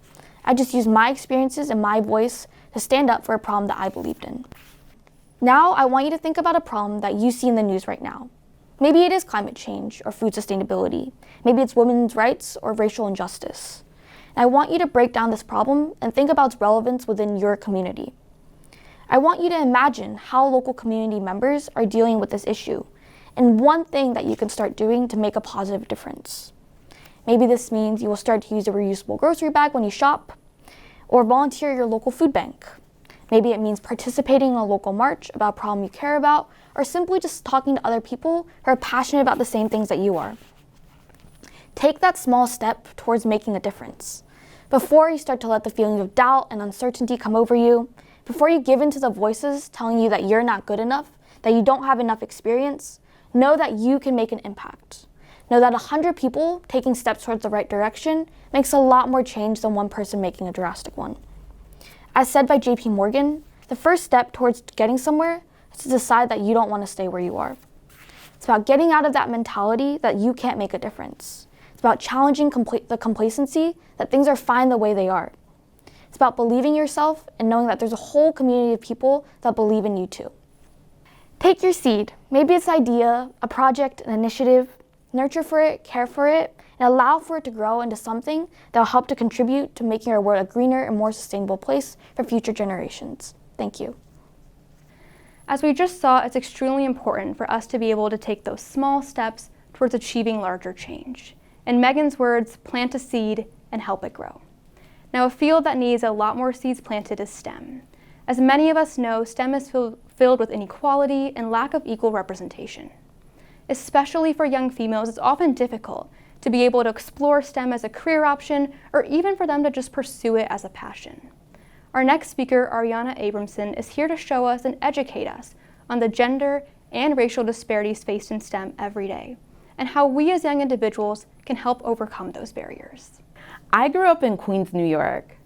I just used my experiences and my voice to stand up for a problem that I believed in. Now, I want you to think about a problem that you see in the news right now. Maybe it is climate change or food sustainability. Maybe it's women's rights or racial injustice. And I want you to break down this problem and think about its relevance within your community. I want you to imagine how local community members are dealing with this issue and one thing that you can start doing to make a positive difference. Maybe this means you will start to use a reusable grocery bag when you shop, or volunteer at your local food bank. Maybe it means participating in a local march about a problem you care about, or simply just talking to other people who are passionate about the same things that you are. Take that small step towards making a difference. Before you start to let the feelings of doubt and uncertainty come over you, before you give in to the voices telling you that you're not good enough, that you don't have enough experience, know that you can make an impact. Know that 100 people taking steps towards the right direction makes a lot more change than one person making a drastic one. As said by JP Morgan, the first step towards getting somewhere is to decide that you don't want to stay where you are. It's about getting out of that mentality that you can't make a difference. It's about challenging the complacency that things are fine the way they are. It's about believing yourself and knowing that there's a whole community of people that believe in you too. Take your seed. Maybe it's an idea, a project, an initiative. Nurture for it, care for it, and allow for it to grow into something that will help to contribute to making our world a greener and more sustainable place for future generations. Thank you. As we just saw, it's extremely important for us to be able to take those small steps towards achieving larger change. In Megan's words, plant a seed and help it grow. Now, a field that needs a lot more seeds planted is STEM. As many of us know, STEM is filled with inequality and lack of equal representation. Especially for young females, it's often difficult to be able to explore STEM as a career option or even for them to just pursue it as a passion. Our next speaker, Ariana Abramson, is here to show us and educate us on the gender and racial disparities faced in STEM every day and how we as young individuals can help overcome those barriers. I grew up in Queens, New York,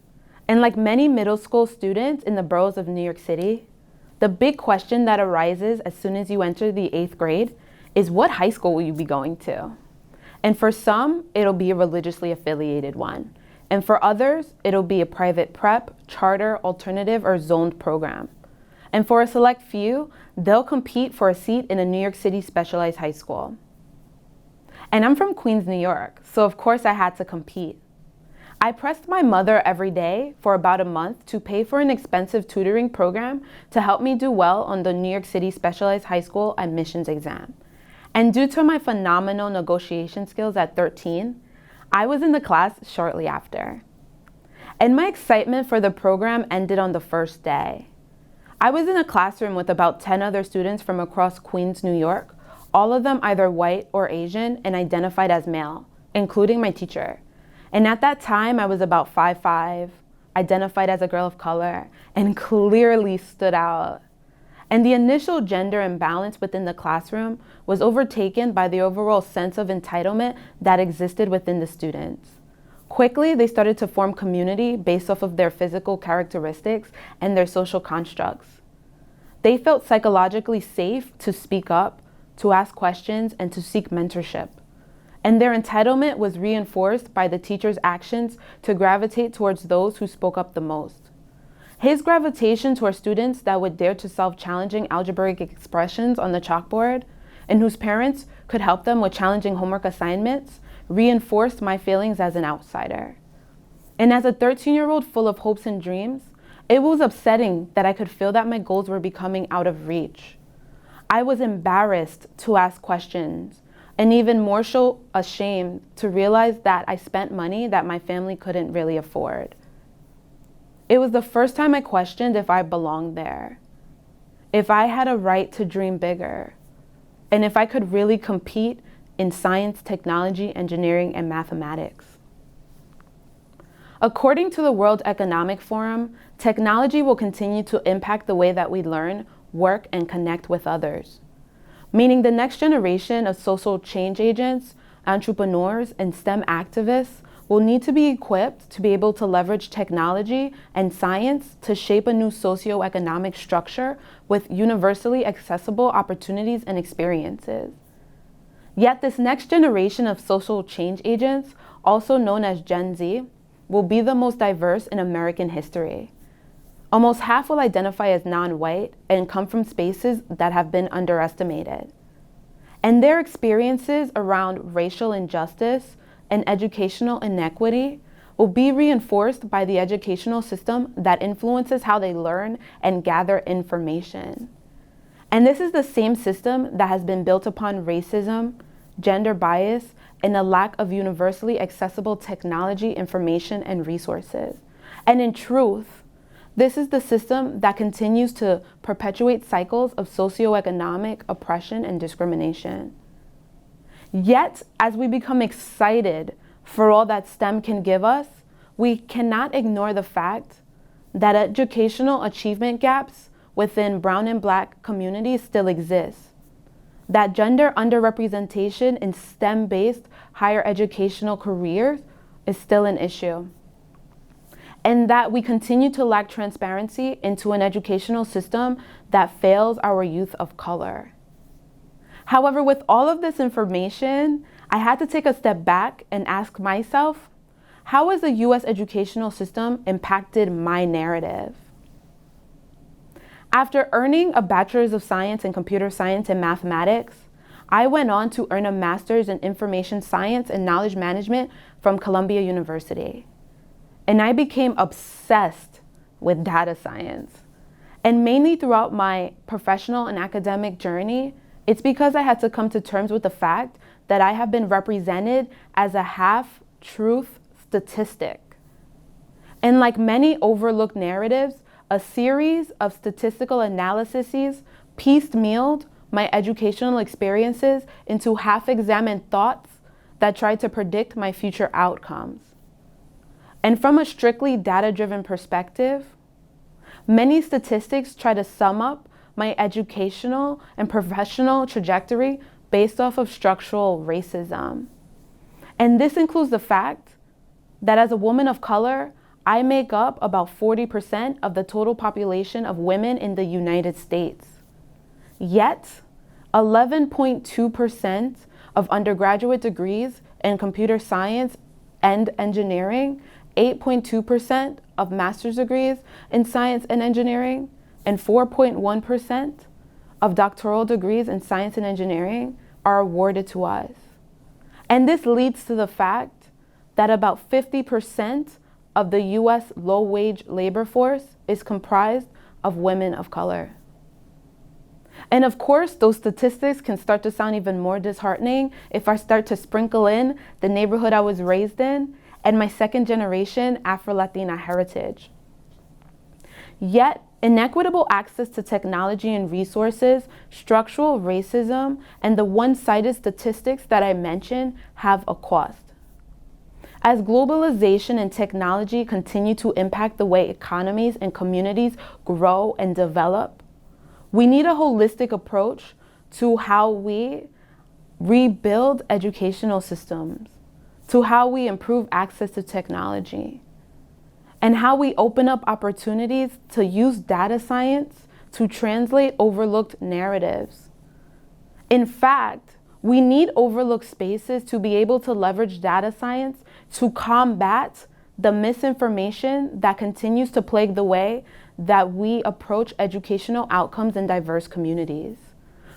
And like many middle school students in the boroughs of New York City, the big question that arises as soon as you enter the 8th grade is, what high school will you be going to? And for some, it'll be a religiously affiliated one. And for others, it'll be a private prep, charter, alternative, or zoned program. And for a select few, they'll compete for a seat in a New York City specialized high school. And I'm from Queens, New York, so of course I had to compete. I pressed my mother every day for about a month to pay for an expensive tutoring program to help me do well on the New York City Specialized High School admissions exam. And due to my phenomenal negotiation skills at 13, I was in the class shortly after. And my excitement for the program ended on the first day. I was in a classroom with about 10 other students from across Queens, New York, all of them either white or Asian and identified as male, including my teacher. And at that time, I was about 5'5", identified as a girl of color, and clearly stood out. And the initial gender imbalance within the classroom was overtaken by the overall sense of entitlement that existed within the students. Quickly, they started to form community based off of their physical characteristics and their social constructs. They felt psychologically safe to speak up, to ask questions, and to seek mentorship. And their entitlement was reinforced by the teacher's actions to gravitate towards those who spoke up the most. His gravitation towards students that would dare to solve challenging algebraic expressions on the chalkboard and whose parents could help them with challenging homework assignments reinforced my feelings as an outsider. And as a 13-year-old full of hopes and dreams, it was upsetting that I could feel that my goals were becoming out of reach. I was embarrassed to ask questions, and even more so ashamed to realize that I spent money that my family couldn't really afford. It was the first time I questioned if I belonged there, if I had a right to dream bigger, and if I could really compete in science, technology, engineering, and mathematics. According to the World Economic Forum, technology will continue to impact the way that we learn, work, and connect with others. Meaning the next generation of social change agents, entrepreneurs, and STEM activists will need to be equipped to be able to leverage technology and science to shape a new socioeconomic structure with universally accessible opportunities and experiences. Yet this next generation of social change agents, also known as Gen Z, will be the most diverse in American history. Almost half will identify as non-white and come from spaces that have been underestimated. And their experiences around racial injustice and educational inequity will be reinforced by the educational system that influences how they learn and gather information. And this is the same system that has been built upon racism, gender bias, and a lack of universally accessible technology, information, and resources. And in truth, this is the system that continues to perpetuate cycles of socioeconomic oppression and discrimination. Yet, as we become excited for all that STEM can give us, we cannot ignore the fact that educational achievement gaps within brown and black communities still exist, that gender underrepresentation in STEM-based higher educational careers is still an issue, and that we continue to lack transparency into an educational system that fails our youth of color. However, with all of this information, I had to take a step back and ask myself, how has the US educational system impacted my narrative? After earning a Bachelor's of Science in Computer Science and Mathematics, I went on to earn a Master's in Information Science and Knowledge Management from Columbia University. And I became obsessed with data science. And mainly throughout my professional and academic journey, it's because I had to come to terms with the fact that I have been represented as a half-truth statistic. And like many overlooked narratives, a series of statistical analyses piecemealed my educational experiences into half-examined thoughts that tried to predict my future outcomes. And from a strictly data-driven perspective, many statistics try to sum up my educational and professional trajectory based off of structural racism. And this includes the fact that as a woman of color, I make up about 40% of the total population of women in the United States. Yet, 11.2% of undergraduate degrees in computer science and engineering, 8.2% of master's degrees in science and engineering, and 4.1% of doctoral degrees in science and engineering are awarded to us. And this leads to the fact that about 50% of the US low-wage labor force is comprised of women of color. And of course, those statistics can start to sound even more disheartening if I start to sprinkle in the neighborhood I was raised in and my second generation Afro-Latina heritage. Yet, inequitable access to technology and resources, structural racism, and the one-sided statistics that I mentioned have a cost. As globalization and technology continue to impact the way economies and communities grow and develop, we need a holistic approach to how we rebuild educational systems, to how we improve access to technology, and how we open up opportunities to use data science to translate overlooked narratives. In fact, we need overlooked spaces to be able to leverage data science to combat the misinformation that continues to plague the way that we approach educational outcomes in diverse communities.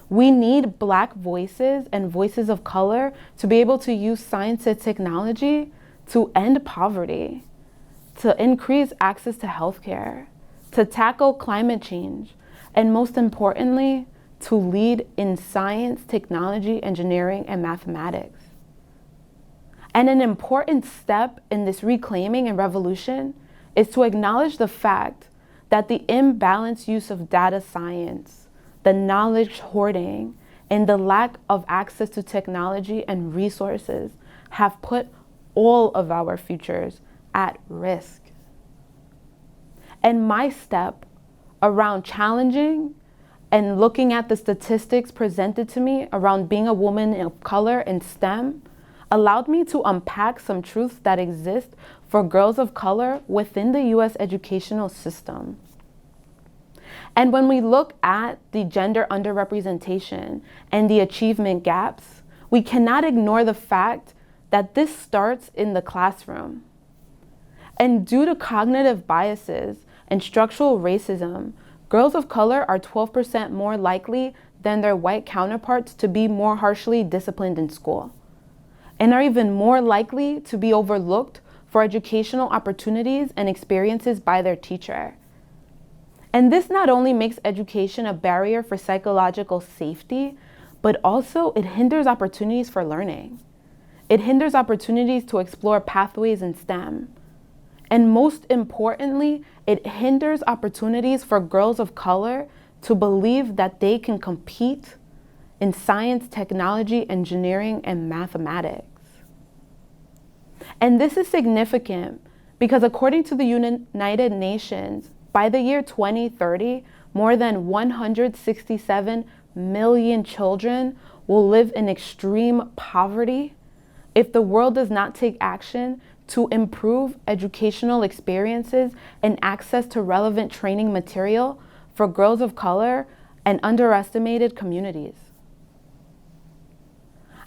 We need Black voices and voices of color to be able to use science and technology to end poverty, to increase access to healthcare, to tackle climate change, and most importantly, to lead in science, technology, engineering, and mathematics. And an important step in this reclaiming and revolution is to acknowledge the fact that the imbalanced use of data science, the knowledge hoarding, and the lack of access to technology and resources have put all of our futures at risk. And my step around challenging and looking at the statistics presented to me around being a woman of color in STEM allowed me to unpack some truths that exist for girls of color within the US educational system. And when we look at the gender underrepresentation and the achievement gaps, we cannot ignore the fact that this starts in the classroom. And due to cognitive biases and structural racism, girls of color are 12% more likely than their white counterparts to be more harshly disciplined in school, and are even more likely to be overlooked for educational opportunities and experiences by their teacher. And this not only makes education a barrier for psychological safety, but also it hinders opportunities for learning. It hinders opportunities to explore pathways in STEM. And most importantly, it hinders opportunities for girls of color to believe that they can compete in science, technology, engineering, and mathematics. And this is significant because according to the United Nations, by the year 2030, more than 167 million children will live in extreme poverty if the world does not take action to improve educational experiences and access to relevant training material for girls of color and underestimated communities.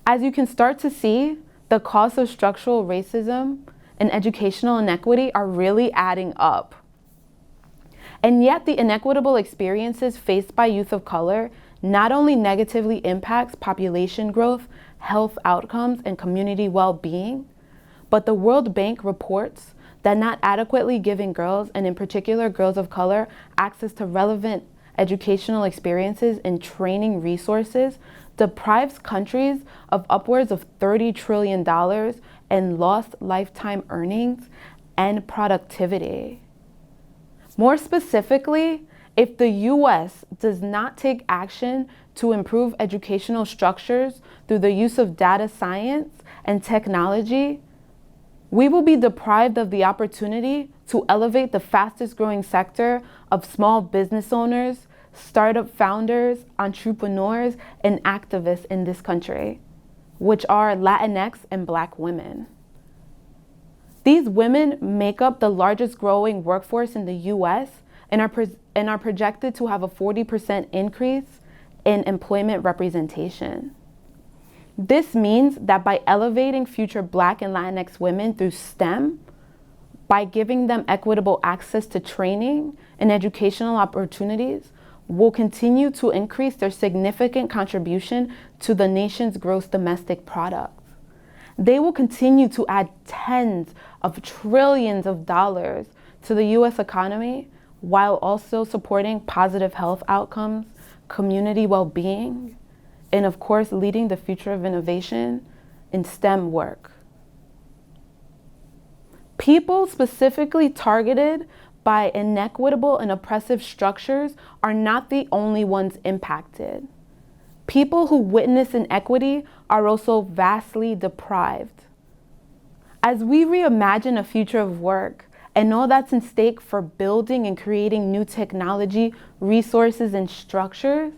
As you can start to see, the costs of structural racism and educational inequity are really adding up. And yet the inequitable experiences faced by youth of color not only negatively impacts population growth, health outcomes, and community well-being, but the World Bank reports that not adequately giving girls, and in particular girls of color, access to relevant educational experiences and training resources deprives countries of upwards of $30 trillion in lost lifetime earnings and productivity. More specifically, if the US does not take action to improve educational structures through the use of data science and technology, we will be deprived of the opportunity to elevate the fastest growing sector of small business owners, startup founders, entrepreneurs, and activists in this country, which are Latinx and Black women. These women make up the largest growing workforce in the US and are projected to have a 40% increase in employment representation. This means that by elevating future Black and Latinx women through STEM, by giving them equitable access to training and educational opportunities, will continue to increase their significant contribution to the nation's gross domestic product. They will continue to add tens of trillions of dollars to the US economy while also supporting positive health outcomes, community well-being, and of course, leading the future of innovation in STEM work. People specifically targeted by inequitable and oppressive structures are not the only ones impacted. People who witness inequity are also vastly deprived. As we reimagine a future of work and all that's in stake for building and creating new technology, resources, and structures,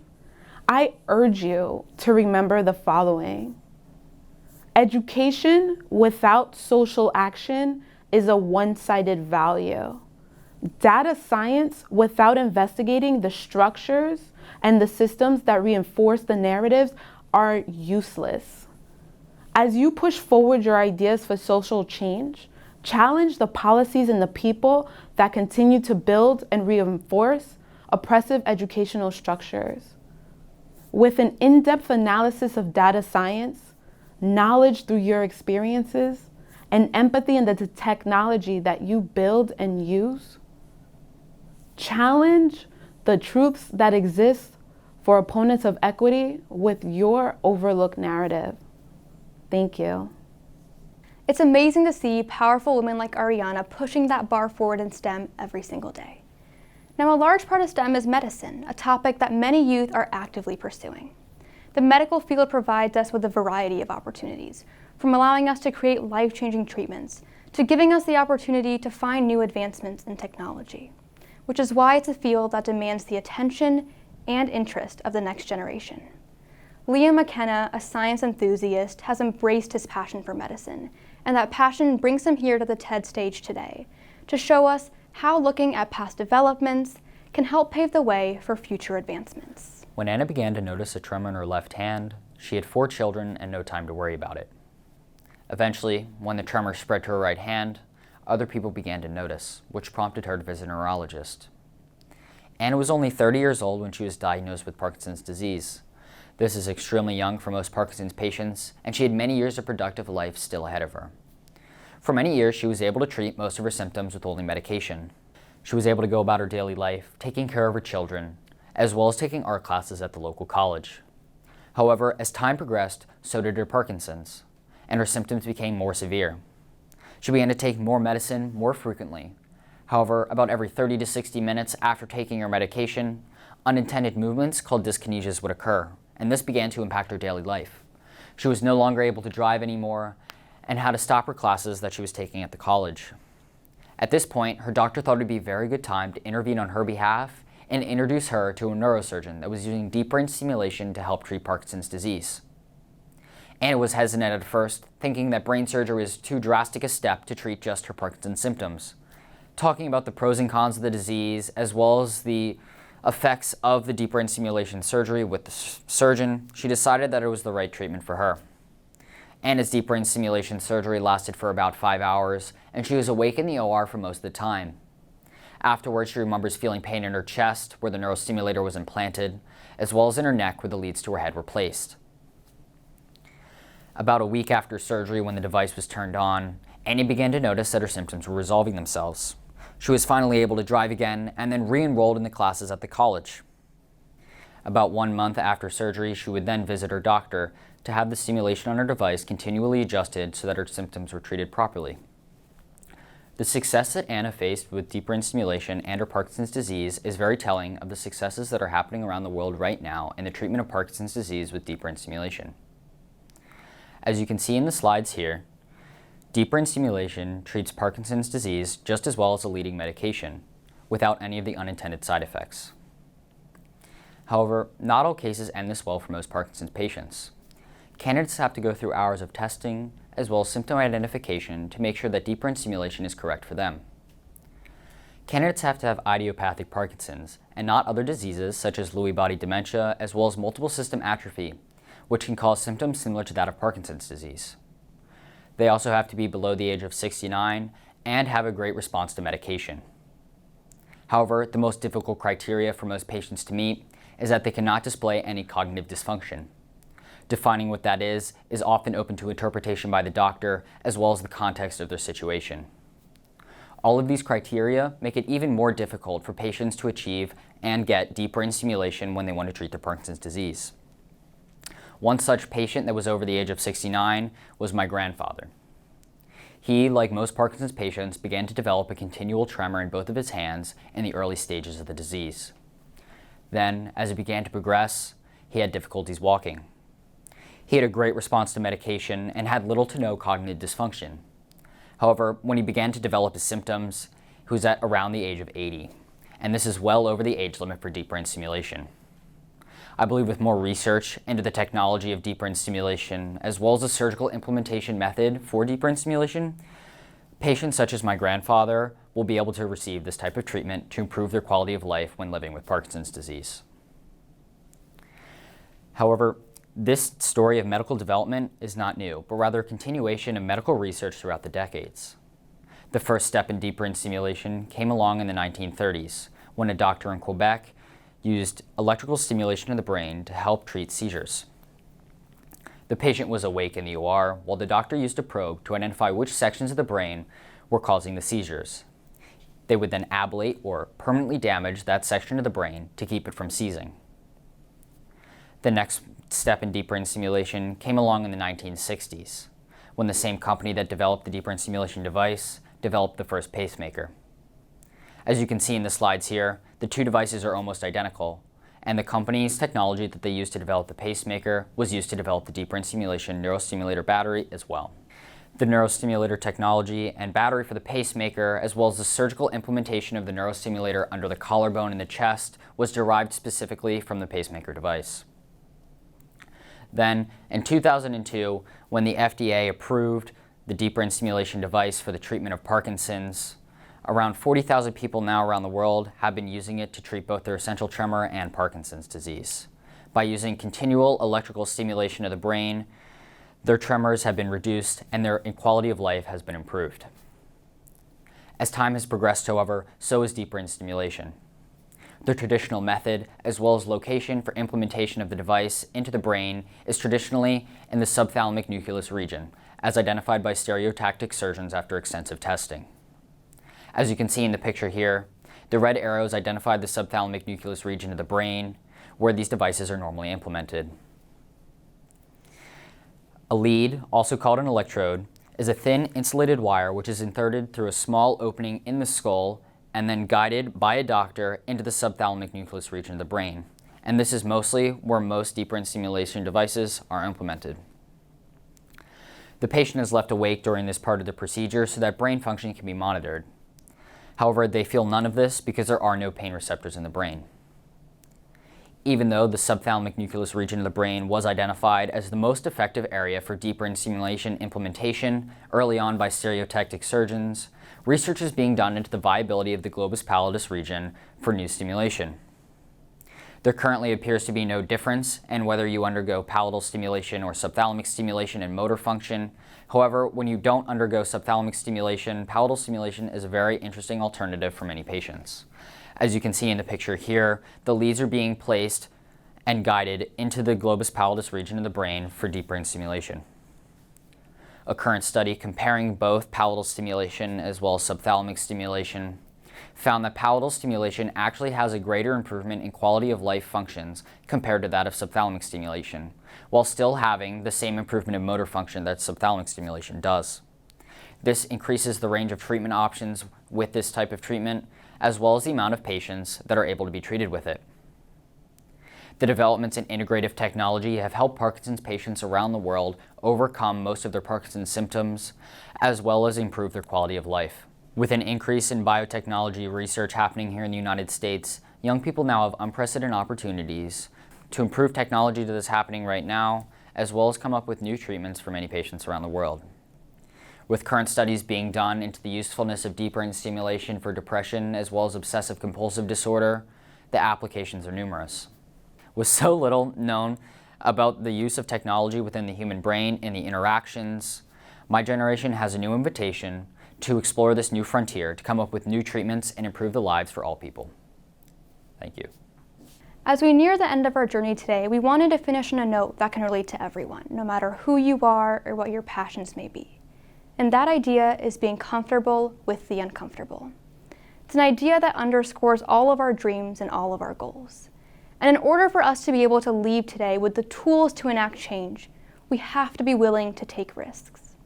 I urge you to remember the following. Education without social action is a one-sided value. Data science without investigating the structures and the systems that reinforce the narratives are useless. As you push forward your ideas for social change, challenge the policies and the people that continue to build and reinforce oppressive educational structures. With an in-depth analysis of data science, knowledge through your experiences, and empathy in the technology that you build and use, challenge the truths that exist for opponents of equity with your overlooked narrative. Thank you. It's amazing to see powerful women like Ariana pushing that bar forward in STEM every single day. Now, a large part of STEM is medicine, a topic that many youth are actively pursuing. The medical field provides us with a variety of opportunities, from allowing us to create life-changing treatments to giving us the opportunity to find new advancements in technology, which is why it's a field that demands the attention and interest of the next generation. Liam McKenna, a science enthusiast, has embraced his passion for medicine, and that passion brings him here to the TED stage today to show us how looking at past developments can help pave the way for future advancements. When Anna began to notice a tremor in her left hand, she had 4 children and no time to worry about it. Eventually, when the tremor spread to her right hand, other people began to notice, which prompted her to visit a neurologist. Anna was only 30 years old when she was diagnosed with Parkinson's disease. This is extremely young for most Parkinson's patients, and she had many years of productive life still ahead of her. For many years, she was able to treat most of her symptoms with only medication. She was able to go about her daily life, taking care of her children, as well as taking art classes at the local college. However, as time progressed, so did her Parkinson's, and her symptoms became more severe. She began to take more medicine more frequently. However, about every 30 to 60 minutes after taking her medication, unintended movements called dyskinesias would occur, and this began to impact her daily life. She was no longer able to drive anymore and had to stop her classes that she was taking at the college. At this point, her doctor thought it would be a very good time to intervene on her behalf and introduce her to a neurosurgeon that was using deep brain stimulation to help treat Parkinson's disease. Anna was hesitant at first, thinking that brain surgery was too drastic a step to treat just her Parkinson's symptoms. Talking about the pros and cons of the disease, as well as the effects of the deep brain stimulation surgery with the surgeon, she decided that it was the right treatment for her. Anna's deep brain stimulation surgery lasted for about 5 hours, and she was awake in the OR for most of the time. Afterwards, she remembers feeling pain in her chest where the neurostimulator was implanted, as well as in her neck where the leads to her head were placed. About a week after surgery, when the device was turned on, Annie began to notice that her symptoms were resolving themselves. She was finally able to drive again and then re-enrolled in the classes at the college. About 1 month after surgery, she would then visit her doctor to have the stimulation on her device continually adjusted so that her symptoms were treated properly. The success that Anna faced with deep brain stimulation and her Parkinson's disease is very telling of the successes that are happening around the world right now in the treatment of Parkinson's disease with deep brain stimulation. As you can see in the slides here, deep brain stimulation treats Parkinson's disease just as well as a leading medication, without any of the unintended side effects. However, not all cases end this well for most Parkinson's patients. Candidates have to go through hours of testing, as well as symptom identification to make sure that deep brain stimulation is correct for them. Candidates have to have idiopathic Parkinson's and not other diseases such as Lewy body dementia, as well as multiple system atrophy, which can cause symptoms similar to that of Parkinson's disease. They also have to be below the age of 69 and have a great response to medication. However, the most difficult criteria for most patients to meet is that they cannot display any cognitive dysfunction. Defining what that is often open to interpretation by the doctor as well as the context of their situation. All of these criteria make it even more difficult for patients to achieve and get deep brain stimulation when they want to treat their Parkinson's disease. One such patient that was over the age of 69 was my grandfather. He, like most Parkinson's patients, began to develop a continual tremor in both of his hands in the early stages of the disease. Then, as it began to progress, he had difficulties walking. He had a great response to medication and had little to no cognitive dysfunction. However, when he began to develop his symptoms, he was at around the age of 80, and this is well over the age limit for deep brain stimulation. I believe with more research into the technology of deep brain stimulation, as well as the surgical implementation method for deep brain stimulation, patients such as my grandfather will be able to receive this type of treatment to improve their quality of life when living with Parkinson's disease. However, this story of medical development is not new, but rather a continuation of medical research throughout the decades. The first step in deep brain stimulation came along in the 1930s, when a doctor in Quebec used electrical stimulation of the brain to help treat seizures. The patient was awake in the OR, while the doctor used a probe to identify which sections of the brain were causing the seizures. They would then ablate or permanently damage that section of the brain to keep it from seizing. The next step in deep brain stimulation came along in the 1960s, when the same company that developed the deep brain stimulation device developed the first pacemaker. As you can see in the slides here, the two devices are almost identical, and the company's technology that they used to develop the pacemaker was used to develop the deep brain stimulation neurostimulator battery as well. The neurostimulator technology and battery for the pacemaker, as well as the surgical implementation of the neurostimulator under the collarbone in the chest, was derived specifically from the pacemaker device. Then, in 2002, when the FDA approved the deep brain stimulation device for the treatment of Parkinson's, around 40,000 people now around the world have been using it to treat both their essential tremor and Parkinson's disease. By using continual electrical stimulation of the brain, their tremors have been reduced and their quality of life has been improved. As time has progressed, however, so has deep brain stimulation. The traditional method, as well as location for implementation of the device into the brain, is traditionally in the subthalamic nucleus region, as identified by stereotactic surgeons after extensive testing. As you can see in the picture here, the red arrows identify the subthalamic nucleus region of the brain, where these devices are normally implemented. A lead, also called an electrode, is a thin insulated wire which is inserted through a small opening in the skull and then guided by a doctor into the subthalamic nucleus region of the brain. And this is mostly where most deep brain stimulation devices are implemented. The patient is left awake during this part of the procedure so that brain function can be monitored. However, they feel none of this because there are no pain receptors in the brain. Even though the subthalamic nucleus region of the brain was identified as the most effective area for deep brain stimulation implementation early on by stereotactic surgeons, research is being done into the viability of the globus pallidus region for new stimulation. There currently appears to be no difference in whether you undergo pallidal stimulation or subthalamic stimulation in motor function. However, when you don't undergo subthalamic stimulation, pallidal stimulation is a very interesting alternative for many patients. As you can see in the picture here, the leads are being placed and guided into the globus pallidus region of the brain for deep brain stimulation. A current study comparing both pallidal stimulation as well as subthalamic stimulation found that pallidal stimulation actually has a greater improvement in quality of life functions compared to that of subthalamic stimulation, while still having the same improvement in motor function that subthalamic stimulation does. This increases the range of treatment options with this type of treatment, as well as the amount of patients that are able to be treated with it. The developments in integrative technology have helped Parkinson's patients around the world overcome most of their Parkinson's symptoms, as well as improve their quality of life. With an increase in biotechnology research happening here in the United States, young people now have unprecedented opportunities to improve technology that is happening right now, as well as come up with new treatments for many patients around the world. With current studies being done into the usefulness of deep brain stimulation for depression as well as obsessive compulsive disorder, the applications are numerous. With so little known about the use of technology within the human brain and the interactions, my generation has a new invitation to explore this new frontier, to come up with new treatments and improve the lives for all people. Thank you. As we near the end of our journey today, we wanted to finish on a note that can relate to everyone, no matter who you are or what your passions may be. And that idea is being comfortable with the uncomfortable. It's an idea that underscores all of our dreams and all of our goals. And in order for us to be able to leave today with the tools to enact change, we have to be willing to take risks.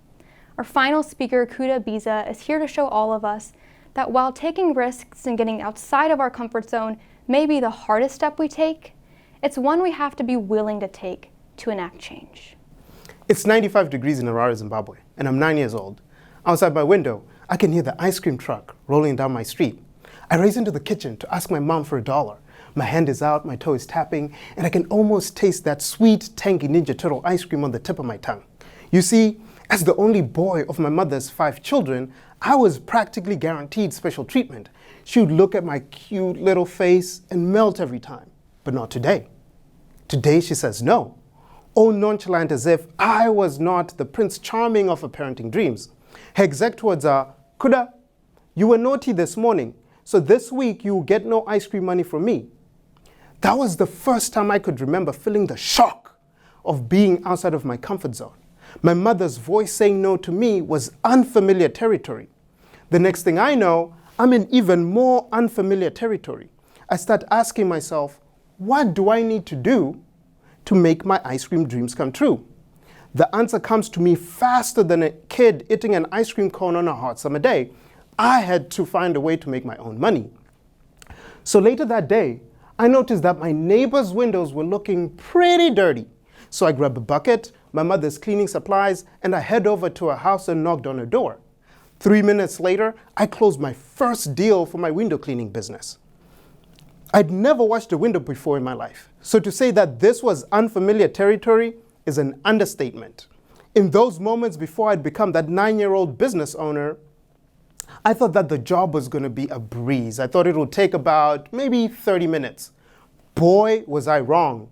Our final speaker, Kuda Biza, is here to show all of us that while taking risks and getting outside of our comfort zone may be the hardest step we take, it's one we have to be willing to take to enact change. It's 95 degrees in Harare, Zimbabwe, and I'm 9 years old. Outside my window, I can hear the ice cream truck rolling down my street. I race into the kitchen to ask my mom for $1. My hand is out, my toe is tapping, and I can almost taste that sweet, tangy Ninja Turtle ice cream on the tip of my tongue. You see, as the only boy of my mother's 5 children, I was practically guaranteed special treatment. She would look at my cute little face and melt every time, but not today. Today she says no. Oh, nonchalant as if I was not the Prince Charming of her parenting dreams. Her exact words are, "Kuda, you were naughty this morning, so this week you will get no ice cream money from me." That was the first time I could remember feeling the shock of being outside of my comfort zone. My mother's voice saying no to me was unfamiliar territory. The next thing I know, I'm in even more unfamiliar territory. I start asking myself, what do I need to do to make my ice cream dreams come true? The answer comes to me faster than a kid eating an ice cream cone on a hot summer day. I had to find a way to make my own money. So later that day, I noticed that my neighbor's windows were looking pretty dirty. So I grabbed a bucket, my mother's cleaning supplies, and I head over to her house and knocked on her door. 3 minutes later, I closed my first deal for my window cleaning business. I'd never washed a window before in my life, so to say that this was unfamiliar territory is an understatement. In those moments before I'd become that 9-year-old business owner, I thought that the job was going to be a breeze. I thought it would take about maybe 30 minutes. Boy, was I wrong.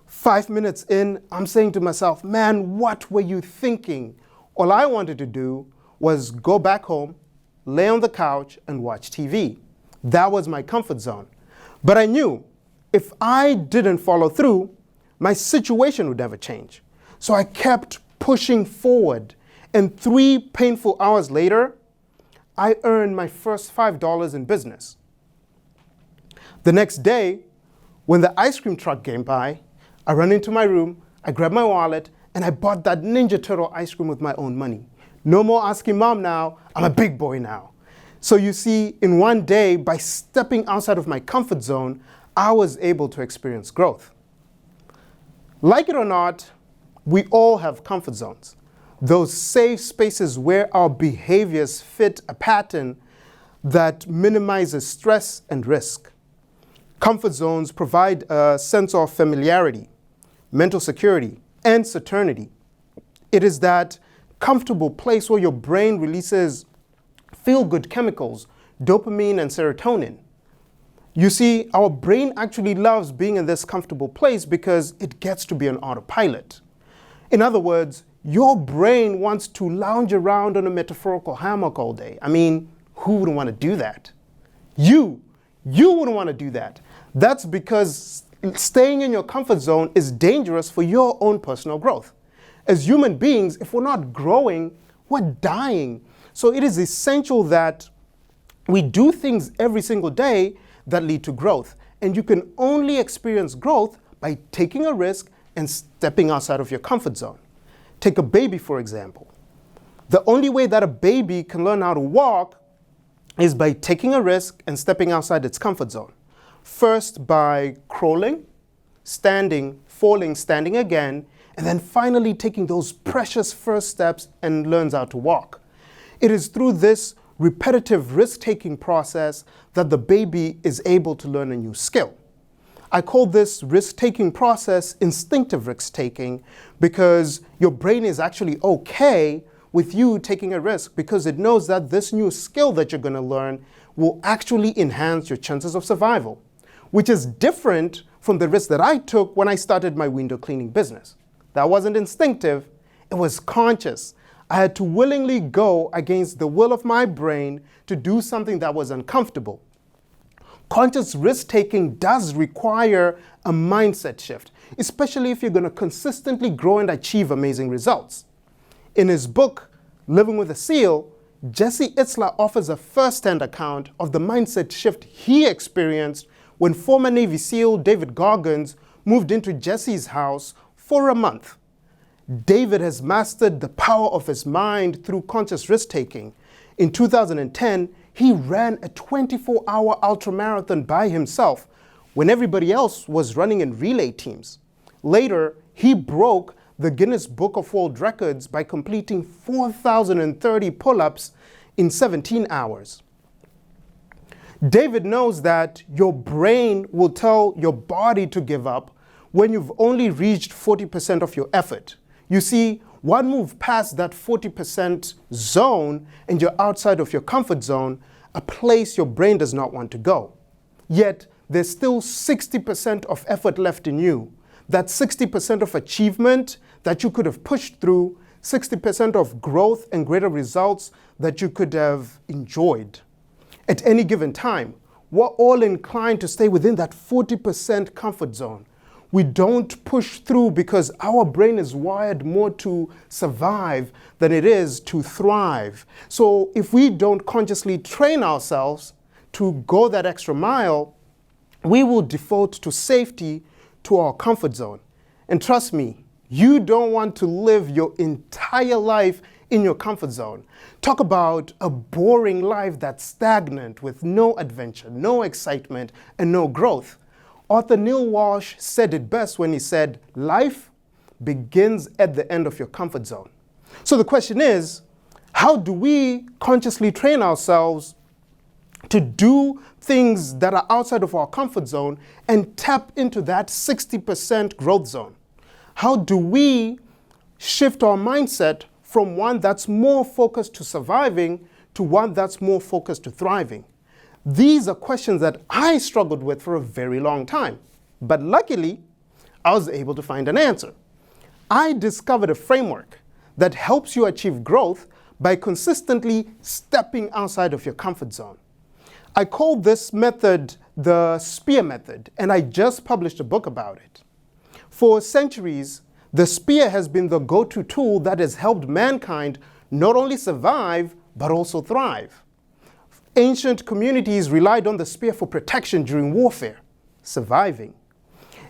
5 minutes in, I'm saying to myself, man, what were you thinking? All I wanted to do was go back home, lay on the couch, and watch TV. That was my comfort zone. But I knew if I didn't follow through, my situation would never change. So I kept pushing forward. And 3 painful hours later, I earned my first $5 in business. The next day, when the ice cream truck came by, I ran into my room, I grabbed my wallet, and I bought that Ninja Turtle ice cream with my own money. No more asking mom now, I'm a big boy now. So you see, in one day, by stepping outside of my comfort zone, I was able to experience growth. Like it or not, we all have comfort zones. Those safe spaces where our behaviors fit a pattern that minimizes stress and risk. Comfort zones provide a sense of familiarity, mental security, and certainty. It is that comfortable place where your brain releases feel-good chemicals, dopamine and serotonin. You see, our brain actually loves being in this comfortable place because it gets to be on autopilot. In other words, your brain wants to lounge around on a metaphorical hammock all day. I mean, who wouldn't want to do that? You wouldn't want to do that. That's because staying in your comfort zone is dangerous for your own personal growth. As human beings, if we're not growing, we're dying. So it is essential that we do things every single day that lead to growth. And you can only experience growth by taking a risk and stepping outside of your comfort zone. Take a baby, for example. The only way that a baby can learn how to walk is by taking a risk and stepping outside its comfort zone. First by crawling, standing, falling, standing again, and then finally taking those precious first steps and learns how to walk. It is through this repetitive risk-taking process that the baby is able to learn a new skill. I call this risk-taking process instinctive risk-taking because your brain is actually okay with you taking a risk because it knows that this new skill that you're going to learn will actually enhance your chances of survival, which is different from the risk that I took when I started my window cleaning business. That wasn't instinctive, it was conscious. I had to willingly go against the will of my brain to do something that was uncomfortable. Conscious risk-taking does require a mindset shift, especially if you're going to consistently grow and achieve amazing results. In his book, Living with a SEAL, Jesse Itzler offers a first-hand account of the mindset shift he experienced when former Navy SEAL David Goggins moved into Jesse's house for a month. David has mastered the power of his mind through conscious risk-taking. In 2010, he ran a 24-hour ultramarathon by himself when everybody else was running in relay teams. Later, he broke the Guinness Book of World Records by completing 4,030 pull-ups in 17 hours. David knows that your brain will tell your body to give up when you've only reached 40% of your effort. You see, one move past that 40% zone and you're outside of your comfort zone, a place your brain does not want to go. Yet, there's still 60% of effort left in you. That 60% of achievement that you could have pushed through, 60% of growth and greater results that you could have enjoyed. At any given time, we're all inclined to stay within that 40% comfort zone. We don't push through because our brain is wired more to survive than it is to thrive. So if we don't consciously train ourselves to go that extra mile, we will default to safety, to our comfort zone. And trust me, you don't want to live your entire life in your comfort zone. Talk about a boring life that's stagnant with no adventure, no excitement, and no growth. Author Neil Walsh said it best when he said, life begins at the end of your comfort zone. So the question is, how do we consciously train ourselves to do things that are outside of our comfort zone and tap into that 60% growth zone? How do we shift our mindset from one that's more focused to surviving to one that's more focused to thriving? These are questions that I struggled with for a very long time, but luckily, I was able to find an answer. I discovered a framework that helps you achieve growth by consistently stepping outside of your comfort zone. I call this method the SPEAR method, and I just published a book about it. For centuries, the SPEAR has been the go-to tool that has helped mankind not only survive, but also thrive. Ancient communities relied on the spear for protection during warfare, surviving,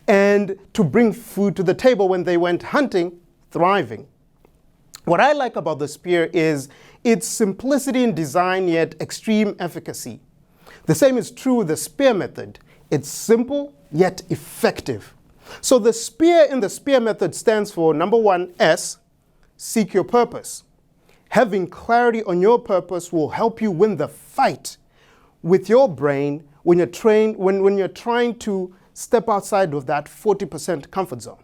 and to bring food to the table when they went hunting, thriving. What I like about the spear is its simplicity in design yet extreme efficacy. The same is true with the SPEAR method. It's simple yet effective. So the SPEAR in the SPEAR method stands for number one, S, seek your purpose. Having clarity on your purpose will help you win the fight with your brain when you're trying to step outside of that 40% comfort zone.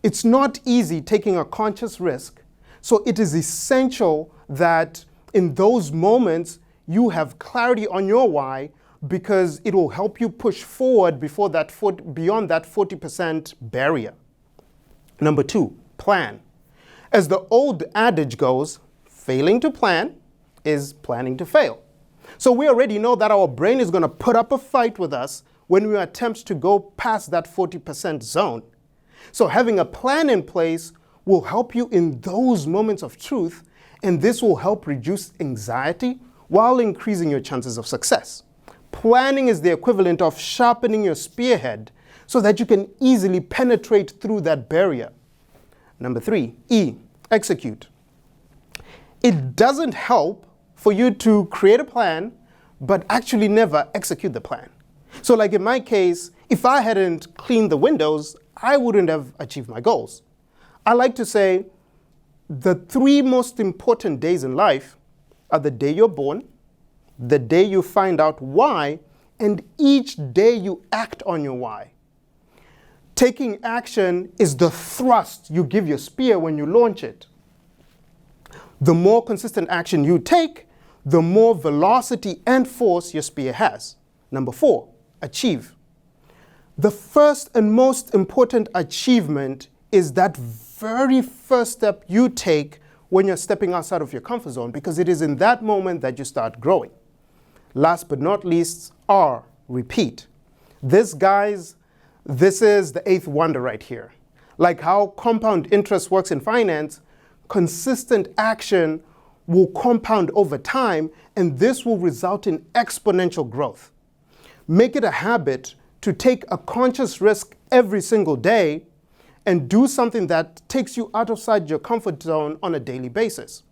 It's not easy taking a conscious risk, so it is essential that in those moments you have clarity on your why, because it will help you push forward beyond that 40% barrier. Number two, plan. As the old adage goes, failing to plan is planning to fail. So we already know that our brain is going to put up a fight with us when we attempt to go past that 40% zone. So having a plan in place will help you in those moments of truth, and this will help reduce anxiety while increasing your chances of success. Planning is the equivalent of sharpening your spearhead so that you can easily penetrate through that barrier. Number three, E, execute. It doesn't help for you to create a plan, but actually never execute the plan. So like in my case, if I hadn't cleaned the windows, I wouldn't have achieved my goals. I like to say the three most important days in life are the day you're born, the day you find out why, and each day you act on your why. Taking action is the thrust you give your spear when you launch it. The more consistent action you take, the more velocity and force your spear has. Number 4, achieve. The first and most important achievement is that very first step you take when you're stepping outside of your comfort zone, because it is in that moment that you start growing. Last but not least, R, repeat. This, guys, this is the 8th wonder right here. Like how compound interest works in finance, consistent action will compound over time, and this will result in exponential growth. Make it a habit to take a conscious risk every single day and do something that takes you outside your comfort zone on a daily basis.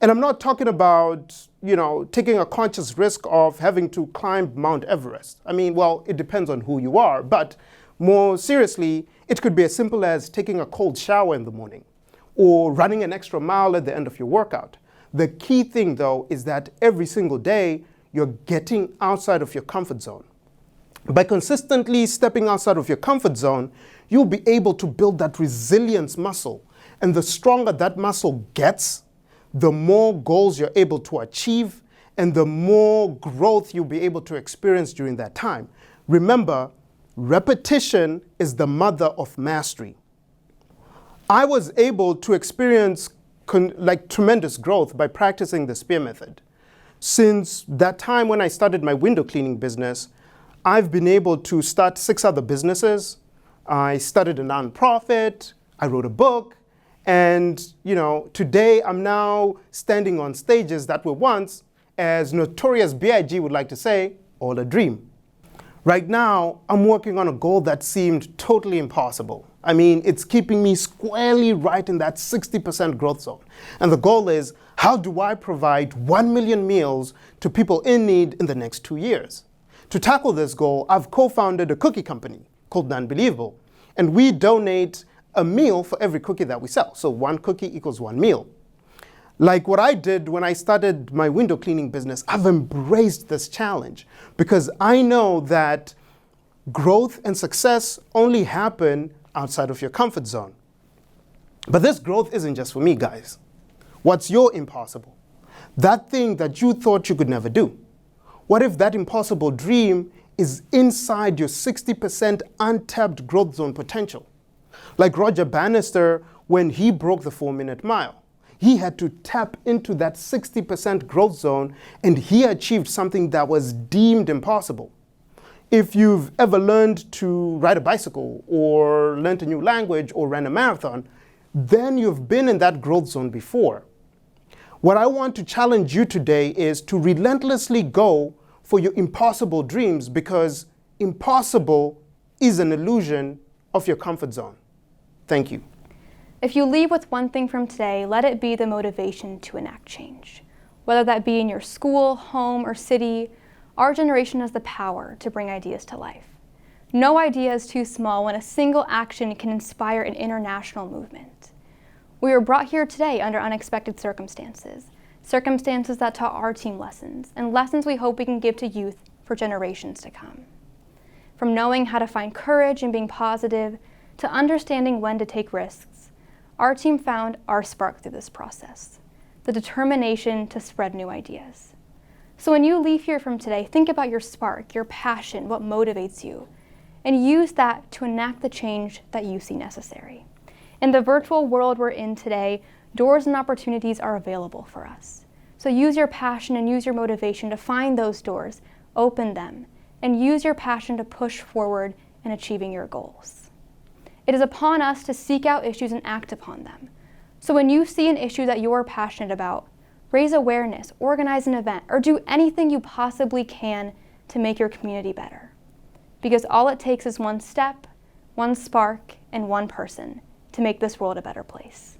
And I'm not talking about, taking a conscious risk of having to climb Mount Everest. I mean, well, it depends on who you are, but more seriously, it could be as simple as taking a cold shower in the morning or running an extra mile at the end of your workout. The key thing, though, is that every single day, you're getting outside of your comfort zone. By consistently stepping outside of your comfort zone, you'll be able to build that resilience muscle. And the stronger that muscle gets, the more goals you're able to achieve and the more growth you'll be able to experience during that time. Remember, repetition is the mother of mastery. I was able to experience tremendous growth by practicing the SPEAR method. Since that time when I started my window cleaning business, I've been able to start 6 other businesses. I started a nonprofit, I wrote a book, and today I'm now standing on stages that were once, as Notorious B.I.G. would like to say, all a dream. Right now, I'm working on a goal that seemed totally impossible. I mean, it's keeping me squarely right in that 60% growth zone. And the goal is, how do I provide 1 million meals to people in need in the next 2 years? To tackle this goal, I've co-founded a cookie company called Unbelievable, and we donate a meal for every cookie that we sell. So 1 cookie equals 1 meal. Like what I did when I started my window cleaning business, I've embraced this challenge because I know that growth and success only happen outside of your comfort zone. But this growth isn't just for me, guys. What's your impossible? That thing that you thought you could never do. What if that impossible dream is inside your 60% untapped growth zone potential? Like Roger Bannister, when he broke the 4-minute mile, he had to tap into that 60% growth zone, and he achieved something that was deemed impossible. If you've ever learned to ride a bicycle or learned a new language or ran a marathon, then you've been in that growth zone before. What I want to challenge you today is to relentlessly go for your impossible dreams, because impossible is an illusion of your comfort zone. Thank you. If you leave with one thing from today, let it be the motivation to enact change. Whether that be in your school, home, or city, our generation has the power to bring ideas to life. No idea is too small when a single action can inspire an international movement. We were brought here today under unexpected circumstances that taught our team lessons, and lessons we hope we can give to youth for generations to come. From knowing how to find courage and being positive, to understanding when to take risks, our team found our spark through this process, the determination to spread new ideas. So when you leave here from today, think about your spark, your passion, what motivates you, and use that to enact the change that you see necessary. In the virtual world we're in today, doors and opportunities are available for us. So use your passion and use your motivation to find those doors, open them, and use your passion to push forward in achieving your goals. It is upon us to seek out issues and act upon them. So when you see an issue that you're passionate about, raise awareness, organize an event, or do anything you possibly can to make your community better. Because all it takes is one step, one spark, and one person to make this world a better place.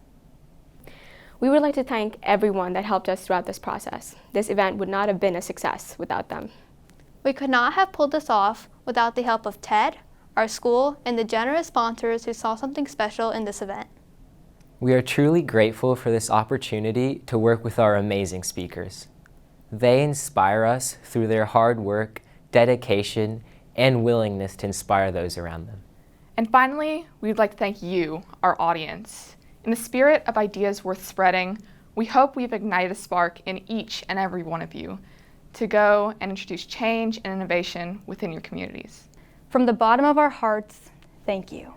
We would like to thank everyone that helped us throughout this process. This event would not have been a success without them. We could not have pulled this off without the help of TED, our school, and the generous sponsors who saw something special in this event. We are truly grateful for this opportunity to work with our amazing speakers. They inspire us through their hard work, dedication, and willingness to inspire those around them. And finally, we'd like to thank you, our audience. In the spirit of ideas worth spreading, We hope we've ignited a spark in each and every one of you to go and introduce change and innovation within your communities. From the bottom of our hearts, thank you.